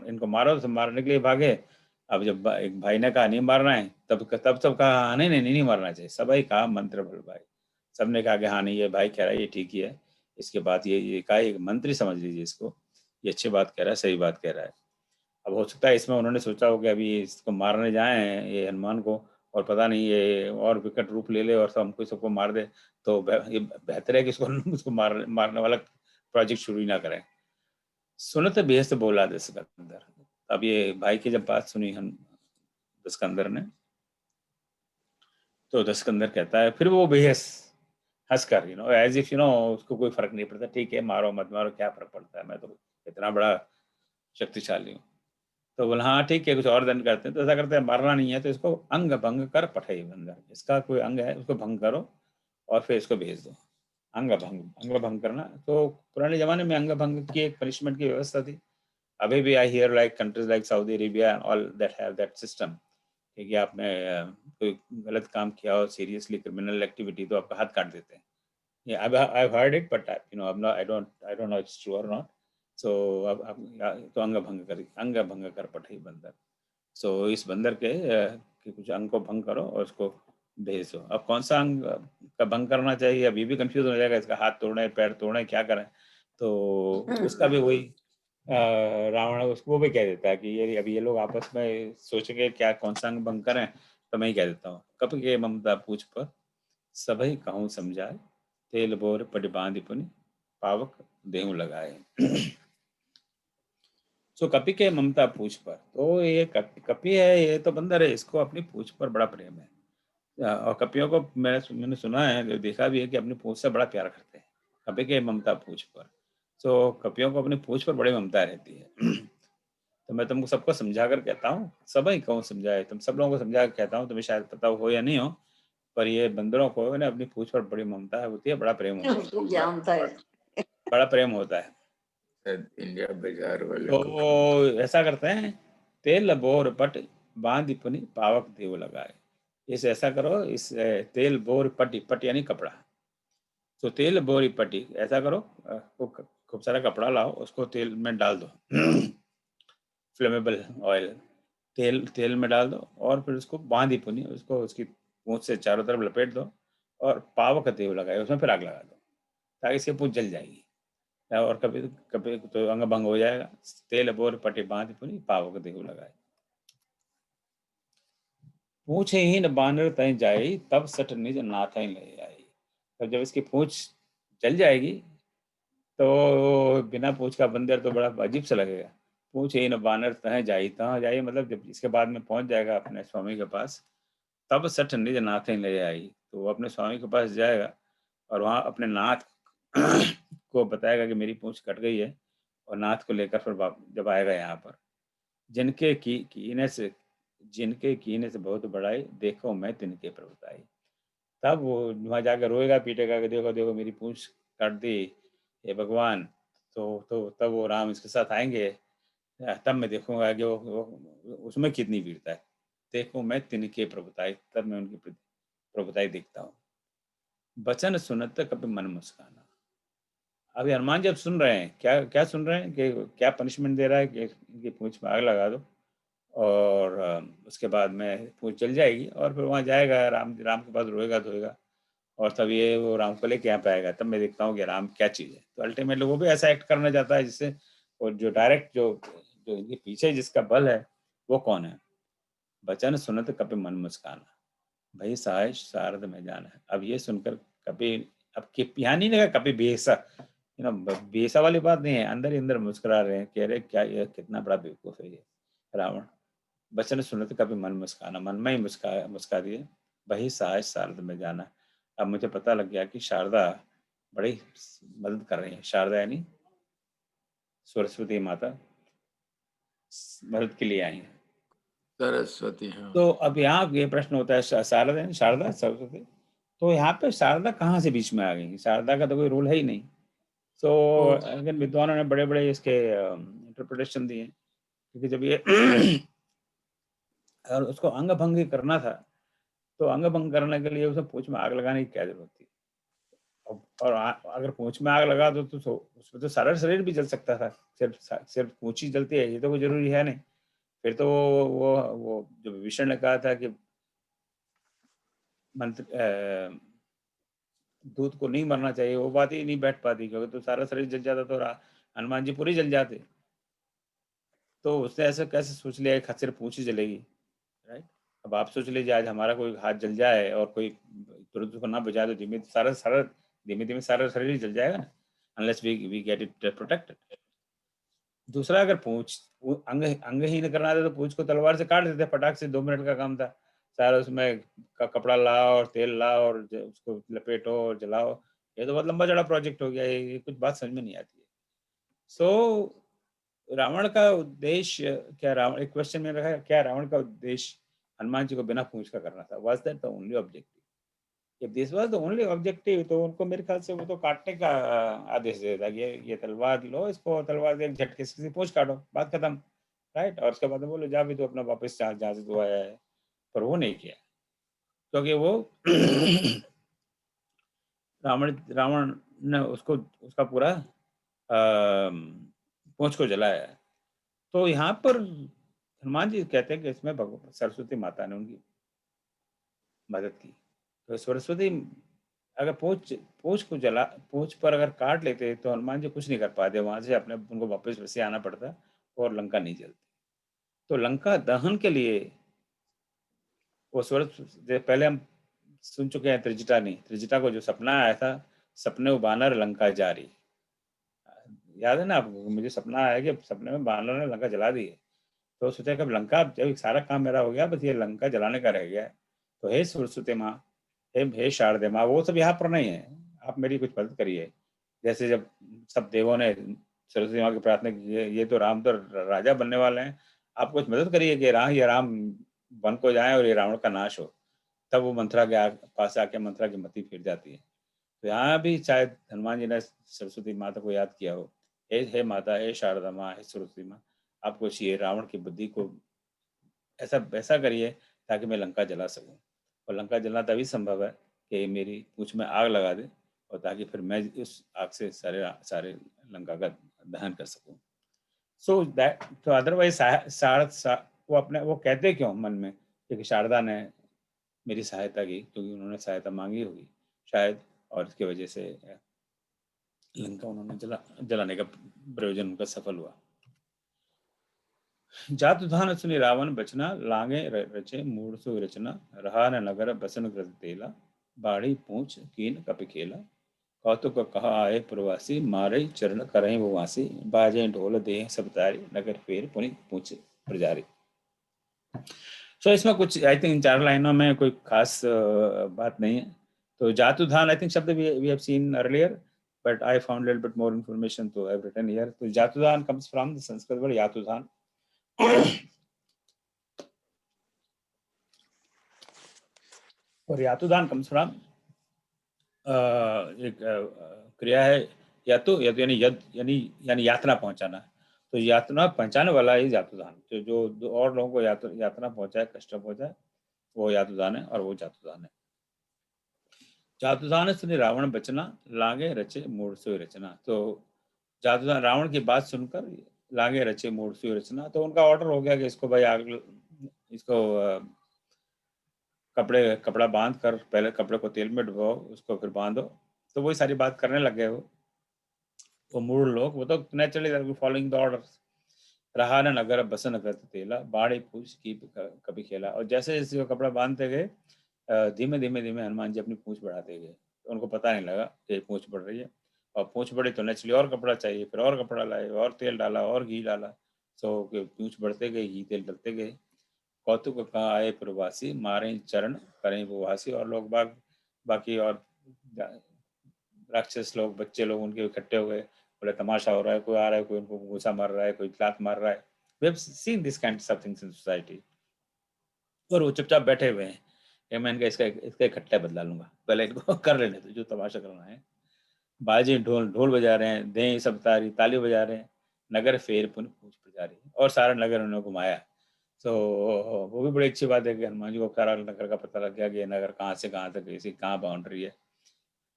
इनको मारो, तो मारने के लिए भागे। अब जब एक भाई ने कहा नहीं मारना है, तब सब कहा हाँ नहीं मारना चाहिए, सब ही कहा मंत्र भल भाई। सबने कहा कि हाँ नहीं, ये भाई कह रहा है ये ठीक ही है, इसके बाद ये कहा, एक मंत्री समझ लीजिए इसको, ये अच्छी बात कह रहा है, सही बात कह रहा है। अब हो सकता है इसमें उन्होंने सोचा हो कि अभी इसको मारने जाए ये हनुमान को, और पता नहीं ये और विकट रूप ले ले और हमको सबको मार दे, तो ये बेहतर है कि उसको मारने वाला प्रोजेक्ट शुरू ही ना करें। सुनत बेहस्त बोला दस्कंदर। अब ये भाई की जब बात सुनी हम दस्कंदर ने, तो दस्कंदर कहता है, फिर वो बेहस हंसकर, एज इफ उसको कोई फर्क नहीं पड़ता, ठीक है मारो मत मारो क्या फर्क पड़ता है, मैं तो इतना बड़ा शक्तिशाली हूँ। तो बोला हाँ ठीक है, कुछ और दंड करते हैं, तो ऐसा करते हैं, मारना नहीं है तो इसको अंग भंग कर पठाई बंदर, इसका कोई अंग है उसको भंग करो और फिर इसको भेज दो। अंग भंग करना, तो पुराने जमाने में अंग भंग की एक पनिशमेंट की व्यवस्था थी। अभी भी I hear like countries like Saudi Arabia all that have that system, कि आपने कोई गलत काम किया हो, सीरियसली क्रिमिनल एक्टिविटी, तो आपका हाथ काट देते हैं। Yeah, I've heard it, but I'm not. I don't know if it's true or not. So अब तो अंग भंग कर पठई बंदर। सो इस बंदर के कुछ अंग को भंग करो और उसको भेज दो। अब कौन सा अंग का भंग करना चाहिए, अभी भी कंफ्यूज हो जाएगा, इसका हाथ तोड़ना है, पैर तोड़ना है, क्या करें। तो उसका भी वही रावण उसको वो भी कह देता है कि ये अभी ये लोग आपस में सोचेंगे क्या कौन सा अंग भंग करें। तो मैं ही कह देता हूँ, कप के ममता पूछ पर सभई कहूँ समझाए, तेल बोर पट बांधि पुनि पावक देहु लगाए। सो कपि के ममता पूछ पर, तो ये कपि है, ये तो बंदर है, इसको अपनी पूछ पर बड़ा प्रेम है। और कपियों को मैंने सुना है, देखा भी है कि अपनी पूछ से बड़ा प्यार करते हैं। कपि के ममता पूछ पर, सो कपियों को अपनी पूछ पर बड़ी ममता रहती है। तो मैं तुमको सबको समझा कर कहता हूँ, सभी कहूँ समझाए, तुम सब लोगों को समझा कर कहता हूँ, तुम्हें शायद पता हो या नहीं हो, पर ये बंदरों को ना अपनी पूछ पर बड़ी ममता होती है, बड़ा प्रेम होता है, जानता है। बड़ा प्रेम होता है। इंडिया बाजार वाले तो को ऐसा करते हैं, तेल बोर पट बांध पुनि पावक देव लगाए। इस ऐसा करो, इस तेल बोर पटी, पट यानी कपड़ा, तो तेल बोरी पटी ऐसा करो, खूब सारा कपड़ा लाओ, उसको तेल में डाल दो। फ्लेमेबल ऑयल तेल में डाल दो, और फिर उसको बांधी पुनी, उसको उसकी पूंछ से चारों तरफ लपेट दो, और पावक देव लगाए, उसमें फिर आग लगा दो, ताकि इसकी पूंछ जल जाएगी, और कभी कभी तो अंग भंग हो जाएगा। तेल बोर पटी बांधी पुनी पावक देव लगाए। पूछे ही न बानर तय जाई, तब सठ निज नाथ ले आई। तब जब इसकी पूंछ जल जाएगी, तो बिना पूंछ का बंदर तो बड़ा अजीब सा लगेगा। पूछे ही न बानर तह जाई, मतलब जब इसके बाद में पहुंच जाएगा अपने स्वामी के पास, तब सठ निज नाथ ले आई। तो वो अपने स्वामी के पास जाएगा और वहाँ अपने नाथ को बताएगा कि मेरी पूंछ कट गई है, और नाथ को लेकर फिर जब आएगा यहाँ पर, जिनके कीने से बहुत बड़ाई, देखो मैं तिनके प्रभुताई। तब वो वहाँ जाकर रोएगा पीटेगा कि देखो देखो मेरी पूंछ काट दी, हे भगवान। तो तब वो राम इसके साथ आएंगे, तब मैं देखूंगा कि वो उसमें कितनी वीरता है। देखो मैं तिनके प्रभुताई, तब मैं उनकी प्रभुताई देखता हूँ। बचन सुनत कभी मन मुस्काना। अभी हनुमान जी अब सुन रहे हैं, क्या क्या सुन रहे हैं कि क्या पनिशमेंट दे रहा है कि इनकी पूंछ में आग लगा दो, और उसके बाद में पूंछ जल जाएगी, और फिर वहाँ जाएगा राम के पास रोएगा धोएगा, और तब ये वो राम को लेके यहाँ पे आएगा। तब मैं देखता हूँ कि राम क्या चीज़ है। तो अल्टीमेटली वो भी ऐसा एक्ट करना चाहता है जिससे, और जो डायरेक्ट जो जो इनके पीछे जिसका बल है वो कौन है। बचन सुनत कपि मन मुस्काना, भाई सहाय शारद में जाना है। अब ये सुनकर कपि, अब यहाँ नहीं लगा कपि बेसा, बेसा वाली बात नहीं है, अंदर ही अंदर मुस्कुरा रहे हैं, कह रहे क्या ये कितना बड़ा बेवकूफ है ये रावण। बचन सुनत कभी मन मुस्काना, मन में ही मुस्का दिए, वही सहाय शारद में जाना। अब मुझे पता लग गया कि शारदा बड़ी मदद कर रही है। शारदा यानी सरस्वती माता मदद के लिए आई है। सरस्वती। हाँ, तो अब यहाँ ये प्रश्न होता है, शारदा यानी शारदा सरस्वती, तो यहाँ पे शारदा कहाँ से बीच में आ गई? शारदा का तो कोई रोल है ही नहीं। तो अगर विद्वानों ने बड़े बड़े इसके इंटरप्रिटेशन दिए, क्योंकि जब ये अगर उसको अंग भंग करना था, तो अंग भंग करने के लिए उसे पूंछ में आग लगाने की क्या जरूरत थी? और अगर पूंछ में आग लगा दो तो उसमें तो सारा शरीर भी जल सकता था, सिर्फ पूंछ ही जलती है, ये तो कोई जरूरी है नहीं। फिर तो वो जो विभीषण ने कहा था कि मंत्र दूध को नहीं मरना चाहिए, वो बात ही नहीं बैठ पाती, क्योंकि तो सारा शरीर जल जाता तो हनुमान जी पूरी जल जाते। तो उसने ऐसा कैसे सोच लिया कि सिर्फ पूंछ ही जलेगी, राइट? अब आप सोच लीजिए, आज हमारा कोई हाथ जल जाए और कोई तुरंत उसको ना बचा, तो धीमे धीमे सारा शरीर ही जल जाएगा ना, unless we get it protected. दूसरा, अगर पूंछ अंग अंगहीन करना था तो पूंछ को तलवार से काट देते, फटाक से, 2 मिनट का काम था। सारा उसमें कपड़ा लाओ और तेल लाओ और उसको लपेटो और जलाओ, ये तो बहुत लंबा चौड़ा प्रोजेक्ट हो गया। ये कुछ बात समझ में नहीं आती है। सो रावण का उद्देश्य क्या? रावण, एक क्वेश्चन में रखा है, क्या रावण का उद्देश्य हनुमान जी को बिना पूंछ का करना था? Was that the only objective? If this was the only objective, तो उनको मेरे ख्याल से वो तो काटने का आदेश देता कि ये तलवार लो, इसको तलवार से एक झटके से पूंछ काटो, बात खत्म, राइट? और उसके बाद बोलो जा भी तो अपना वापस जहाँ से तू आया है। पर वो नहीं किया, क्योंकि वो रावण ने उसका पूरा पूंछ को जलाया। तो यहाँ पर हनुमान जी कहते हैं कि इसमें सरस्वती माता ने उनकी मदद की। तो सरस्वती अगर पूंछ पर अगर काट लेते तो हनुमान जी कुछ नहीं कर पाते, वहां से अपने उनको वापस वैसे आना पड़ता और लंका नहीं जलती। तो लंका दहन के लिए वो पहले हम सुन चुके हैं त्रिजटा को जो सपना आया था, सपने बानर लंका जारी, याद है ना आपको? मुझे सपना आया कि सपने में बानर ने लंका जला दी है। तो सोचा कि अब लंका, जब सारा काम मेरा हो गया, बस ये लंका जलाने का रह गया है। तो हे सरस्वती माँ, हे शारदे माँ, वो सब यहाँ पर नहीं है, आप मेरी कुछ मदद करिए। जैसे जब सब देवों ने सरस्वती माँ की प्रार्थना की, ये तो राम तो राजा बनने वाले हैं, आप कुछ मदद करिए कि ये राम वन को जाए और ये रावण का नाश हो। तब वो मंथरा के पास आके मंथरा की मति फिर जाती है। तो यहाँ भी शायद हनुमान जी ने सरस्वती माता को याद किया हो, हे माता, हे शारदा माँ, हे सरस्वती माँ, आपको चाहिए रावण की बुद्धि को ऐसा करिए ताकि मैं लंका जला सकूं। और लंका जलना तभी संभव है कि मेरी पूंछ में आग लगा दे, और ताकि फिर मैं उस आग से सारे लंका का दहन कर सकूं। सो दैट, तो अदरवाइज वो कहते क्यों मन में, क्योंकि शारदा ने मेरी सहायता की, क्योंकि उन्होंने सहायता मांगी होगी शायद, और इसकी वजह से लंका उन्होंने जलाने का प्रयोजन उनका सफल हुआ। जातु धान सुनि रावण बचना, लांगे रचे मूढ़सु रचना, रहा न नगर बसन ग्रत तेला, बाड़ी पूछ कीन कपि खेला, कौतुक कहा आए प्रवासी, मारे चरण करहीं वो वासी, बाजे ढोल देह सब तारी, नगर फेर पुनि पूछ प्रजारी। सो इसमें कुछ आई थिंक इन 4 लाइनों में कोई खास बात नहीं है। तो जातु धान आई थिंक शब्द we have seen earlier, but I found a little bit more information, so I've written here. So Jatudhan comes from the Sanskrit word Yatudhan. और यातुदान comes from एक क्रिया है यातु यानी यातना पहुंचाना। तो यातना पहुंचाने वाला ही यातुदान, जो और लोगों को यातना पहुंचाए, कष्ट पहुंचाए, वो यातुदान है, और वो जातुदान है। जातुदान सुनि रावण बचना, लागे रचे मूढ़ सोई रचना। तो जातुदान रावण की बात सुनकर लागे रचे मूढ़ सोई रचना, तो उनका ऑर्डर हो गया कि इसको भाई इसको कपड़ा बांध कर, पहले कपड़े को तेल में डुबाओ, उसको फिर बांधो। तो वही सारी बात करने लग गए वो मूढ़ लोग। वो तो नेचुरली फॉलोइंग द ऑर्डर्स। रहा न नगर बसन करते तेला, बाड़ी पूछ की कभी खेला। और जैसे जैसे वो कपड़ा बांधते गए, धीमे धीमे हनुमान जी अपनी पूंछ बढ़ाते गए। तो उनको पता नहीं लगा कि पूंछ बढ़ रही है, और पूंछ बढ़ी तो नेचुरली और कपड़ा चाहिए, फिर और कपड़ा लाए, और तेल डाला, और घी डाला। सो पूंछ बढ़ते गए, घी तेल डलते गए। कौतुक कहाँ आए प्रवासी, मारे चरण करें वो वासी। और लोग बाकी और राक्षस लोग, बच्चे लोग उनके इकट्ठे हो गए, बोले तमाशा हो रहा है, कोई आ रहा है, कोई उनको घूसा मार रहा है, कोई लात मार रहा है। We have seen this kind of things in society. और वो चुपचाप बैठे हुए हैं कि मैं इसका इकट्ठा बदला लूंगा, पहले इनको कर लेने दो जो तमाशा करना है। बाजे ढोल बजा रहे हैं, दें सब ताली बजा रहे हैं, नगर फेर पुन पूछ पुजारी, और सारा नगर उन्होंने घुमाया। तो वो भी बड़ी अच्छी बात है कि हनुमान जी को सारा नगर का पता लग गया कि ये नगर कहाँ से कहाँ तक, इसी कहाँ बाउंड्री है।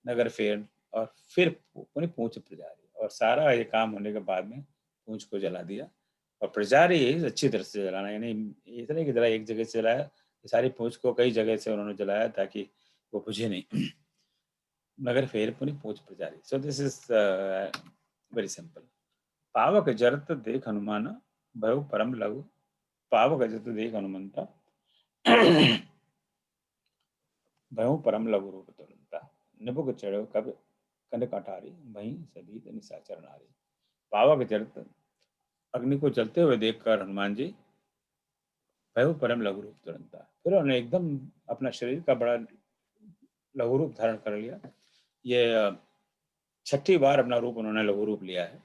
नगर फेर, और फिर पुनि पूछ प्रजारी, और सारा ये काम होने के बाद में पूंछ को जला दिया। और प्रजारी अच्छी तरह से जलाना, यानी इतने की तरह एक जगह से जलाया, सारी पूंछ को कई जगह से उन्होंने जलाया ताकि वो बुझे नहीं। नगर फेर पुनि पूछ प्रजारी। So this is very simple. पावक जरत देख हनुमान, भयउ परम लघु। पावक जरत देख हनुमंता, भयउ परम लघु रूप तुरंता। निबुक चढ़ो कब कंड कटारी, वहीं सभी निशाचर नारी। पावक जरत, अग्नि को जलते हुए देखकर हनुमान जी भयउ परम लघु रूप तुरंता, फिर उन्होंने एकदम अपना शरीर का बड़ा लघु रूप धारण कर लिया। ये 6ठी बार अपना रूप उन्होंने लघु रूप लिया है,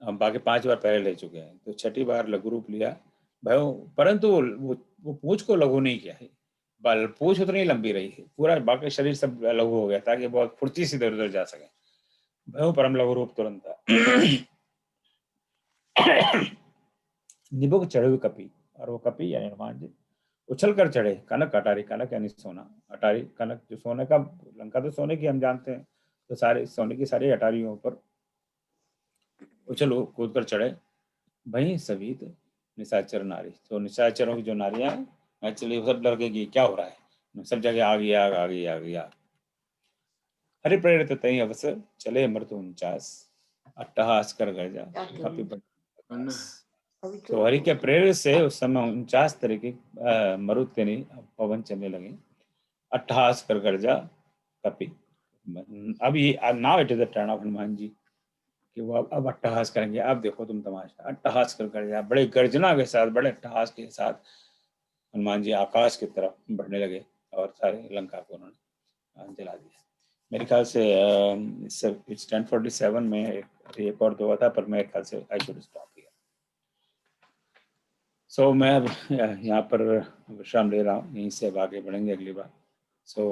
बाकी 5 बार पहले ले चुके हैं, तो 6ठी बार लघु रूप लिया भयो। परंतु वो पूंछ को लघु नहीं किया है, पूंछ उतनी लंबी रही है, पूरा बाकी शरीर सब लघु हो गया ताकि बहुत फुर्ती से इधर उधर जा सके। भयो परम लघु रूप तुरंता। निबुक चढ़े कपि, और वो कपि यानी हनुमान जी उछल कर चढ़े कनक अटारी, कनक यानी सोना, अटारी कनक जो सोने का, लंका तो सोने की हम जानते हैं, तो सारे सोने की सारी अटारियों पर उछल कूद कर चढ़े। वहीं सभी थे निशाचर नारी, तो निशाचरों की जो नारियां हैं एक्चुअली सब डर गई कि क्या हो रहा है, सब जगह आ गई आग, आ गई आ गई आग। हरि प्रेरित तई अवसर चले मृत्यु 49, अट्टहास कर गर्जा कपि प्रकाश। तो हरि के प्रेरित से उस समय 49 तरह के मरुत्यनि पवन चलने लगे, अट्टहास कर गर्जा कपि। अब ये now it is the turn of Hanuman ji कि वो अब अट्टहास करेंगे। अब देखो तुम तमाशा, अट्टहास कर गर्जा, बड़े गर्जना के साथ, बड़े अट्टहास के साथ हनुमान जी आकाश की तरफ बढ़ने लगे और सारे लंका को उन्होंने जला दिया। मेरे ख्याल से इट्स 10:47 में एक और दो था, पर मेरे ख्याल से आई शुड स्टॉप हियर। सो मैं अब यहाँ पर विश्राम ले रहा हूँ, यहीं से अब आगे बढ़ेंगे अगली बार। So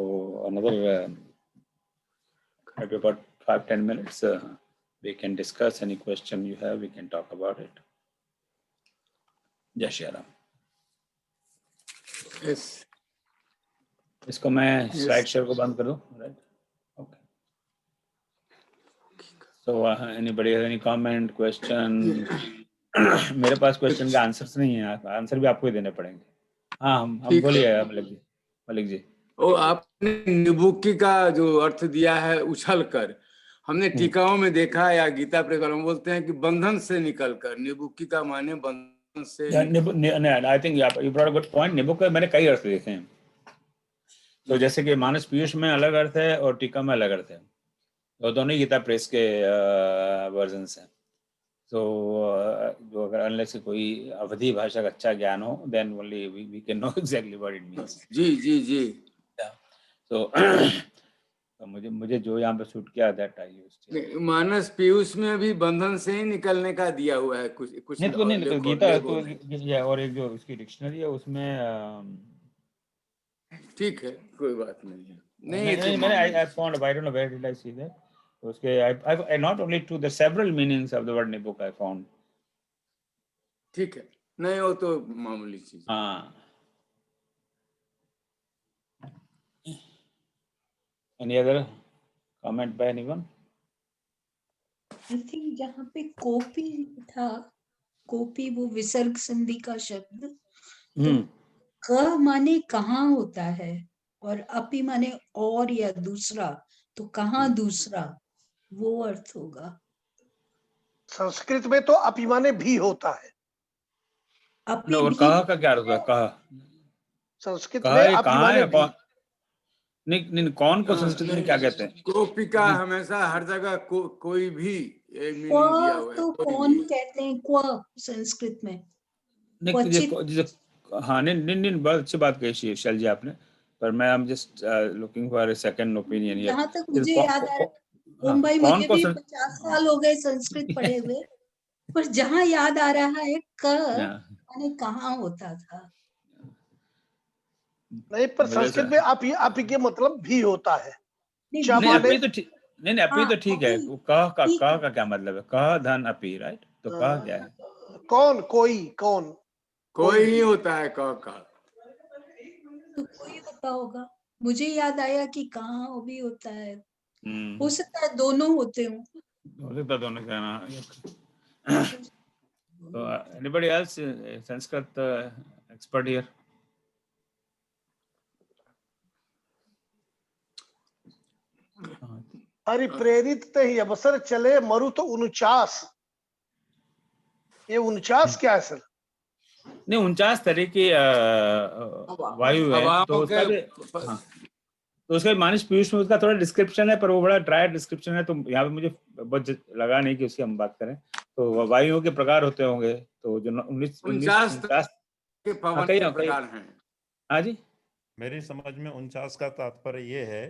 another maybe about 5-10 minutes we can discuss any question you have, we can talk about it. जय श्री राम। Yes. इसको मैं Yes. स्लाइड शेयर को बंद कर दूं, right? Okay. So anybody have any comment, question? मेरे पास क्वेश्चन के आंसर्स नहीं है, आंसर भी आपको ही देने पड़ेंगे। हाँ, हम बोलिए मलिक जी। ओ, आपने निबुक्की का जो अर्थ दिया है उछल कर, हमने टीकाओं में देखा या गीता प्रेम बोलते हैं कि बंधन से निकल कर, निबुक्की का माने बंधन से। I think you brought a good point. निबुक के मैंने कई अर्थ देखे हैं, तो जैसे कि मानस पीयूष में अलग अर्थ है और टीका में अलग अर्थ है, और दोनों गीता प्रेस के वर्जन्स हैं। तो जो अगर अनलेस कोई अवधि भाषा का अच्छा ज्ञान हो, then only we can know exactly what it means. जी। तो मुझे जो यहाँ पे शूट किया that I used. Manas Piyush में भी बंधन से ही निकलने का दिया हुआ है कुछ नहीं तो गीता तो और एक जो उसकी डिक्शनरी है उसमें ठीक है, कोई बात नहीं है। नहीं मैंने I found, I don't know where did I see that. उसके I not only two, the several meanings of the word निबुक I found. ठीक है, नहीं वो तो मामूली चीज। हाँ। Any other comment by anyone? I think जहाँ पे कोपी था, कोपी वो विसर्ग संधि का शब्द, तो क माने कहाँ होता है और अपि माने और या दूसरा, तो कहाँ दूसरा, वो अर्थ होगा। संस्कृत में तो अपि माने भी होता है। अपि और भी कहा का क्या अर्थ है? कहा संस्कृत में अपि माने भी। नहीं कौन को संस्कृत में क्या कहते हैं? कोपी का हमेशा हर जगह कोई भी मीनिंग दिया हुआ है। तो कौन कहते हैं क्व संस्कृत में? हाँ नहीं बहुत अच्छी बात कही शैल जी आपने, पर मैं I am just looking for a second opinion here. जहाँ तक मुझे याद आ रहा है, ओम भाई मुझे भी 50 साल हो गए संस्कृत पढ़े हुए, पर जहाँ याद आ रहा है क माने कहाँ होता था। नहीं, पर संस्कृत में अपि के मतलब भी होता है। अपि तो ठीक, नहीं अपि तो ठीक है। कह का क्या मतलब है? कह धन अपि, राइट? तो कह क्या है? कौन, कोई ही होता है कह का, तो कोई होता होगा। मुझे याद आया कि कहाँ वो भी होता है, हो सकता है दोनों होते हों। हो सकता दोनों का ना। तो anybody else Sanskrit expert here? Hari प्रेरित ही अवसर चले मरुत 49। ये 49 क्या है सर? नहीं 49 तरह की वायु है, तो उसका भी तो उसका मानस पीयूष में उसका थोड़ा डिस्क्रिप्शन है, पर वो बड़ा ड्राई डिस्क्रिप्शन है, तो यहाँ पे मुझे बहुत लगा नहीं कि उसकी हम बात करें। तो वायुओं के प्रकार होते होंगे, तो जो 49 के पवन के प्रकार हैं। हाँ जी, मेरी समझ में 49 का तात्पर्य ये है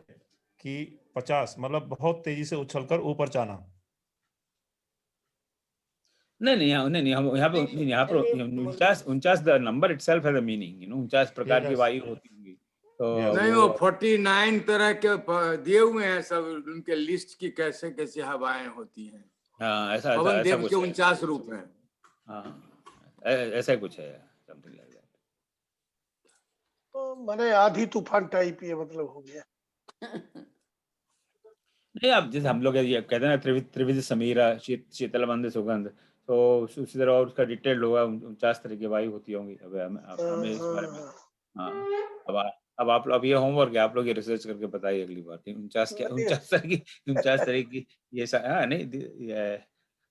कि 50 मतलब बहुत तेजी से उछलकर ऊपर जाना। नहीं हम यहाँ पर 49 the number itself has a meaning, 49 प्रकार की वायु होती होंगी। तो नहीं वो 49 तरह के दिए हुए हैं सब, उनके लिस्ट की कैसे कैसे हवाएं होती हैं। हाँ ऐसा पवन ऐसा देव के 49 रूप हैं। हाँ ऐसा कुछ है, समथिंग लाइक दैट। माने आधी तूफान टाइप ये मतलब हो गया। नहीं, अब जैसे हम लोग ये कहते हैं ना त्रिविध समीरा शीतल मंद सुगंध, तो उसी तरह और उसका डिटेल्ड होगा, 49 तरह की वायु होती होंगी। अब हमें इस बारे में, हाँ, अब अब ये होमवर्क है, आप लोग ये रिसर्च करके बताइए अगली बार कि 49 तरह की ये हाँ नहीं,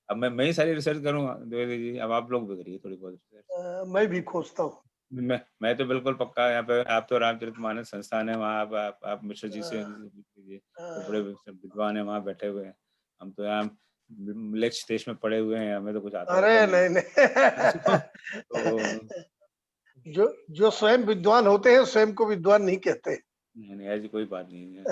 अब मैं ही सारी रिसर्च करूंगा द्विवेदी जी, अब आप लोग भी करिए थोड़ी बहुत रिसर्च। मैं भी खोजता हूँ। मैं तो बिल्कुल पक्का, यहाँ पे आप तो रामचरितमानस संस्थान है, वहाँ आप मिश्र जी से लीजिए, तो बड़े विद्वान है वहाँ बैठे हुए हैं। हम तो यहाँ लेक्च देश में पड़े हुए हैं, हमें तो कुछ आता अरे नहीं। नहीं तो जो स्वयं विद्वान होते हैं स्वयं को विद्वान नहीं कहते। नहीं, ऐसी कोई बात नहीं है।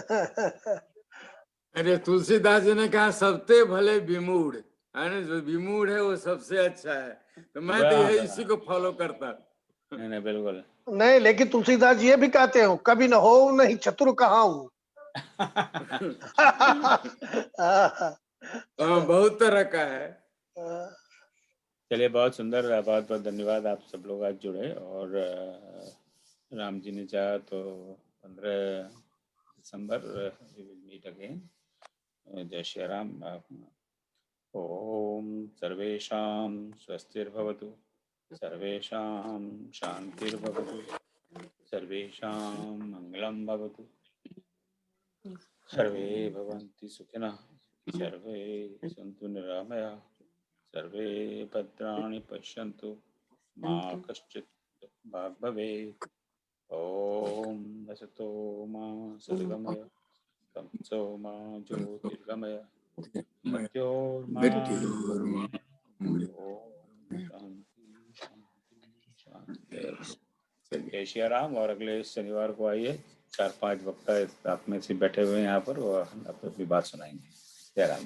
अरे तुलसीदास जी ने कहा सबते भले विमूढ़ है ना, जो विमूढ़ है वो सबसे अच्छा है, तो मैं तो यही इसी को फॉलो करता। नहीं बिल्कुल नहीं, लेकिन तुलसीदास जी ये भी कहते हो, कभी न हो नहीं चतुर कहाँ हूँ। बहुत तरह का है। चलिए, बहुत सुंदर, बहुत बहुत धन्यवाद, आप सब लोग आज जुड़े। और राम जी ने चाहा तो 15 दिसंबर वी विल मीट अगेन। जय श्री राम। ओम सर्वेषां स्वस्तिर्भवतु, सर्वेषां शांतिर्भवतु, सर्वेषां मंगलं भवतु, सर्वे भवन्तु सुखिनः, सर्वे सन्तु निरामयाः, सर्वे भद्राणि पश्यन्तु, मा कश्चित् भाग् भवेत्। ओम असतो मा सद्गमय, तमसो मा ज्योतिर्गमय, मृत्योर्मा शांति शांति शांति। जय श्री राम। और अगले शनिवार को आइए, 4-5 वक्ता आप में से बैठे हुए हैं यहाँ पर, और अपनी बात सुनाएंगे। जय राम जी।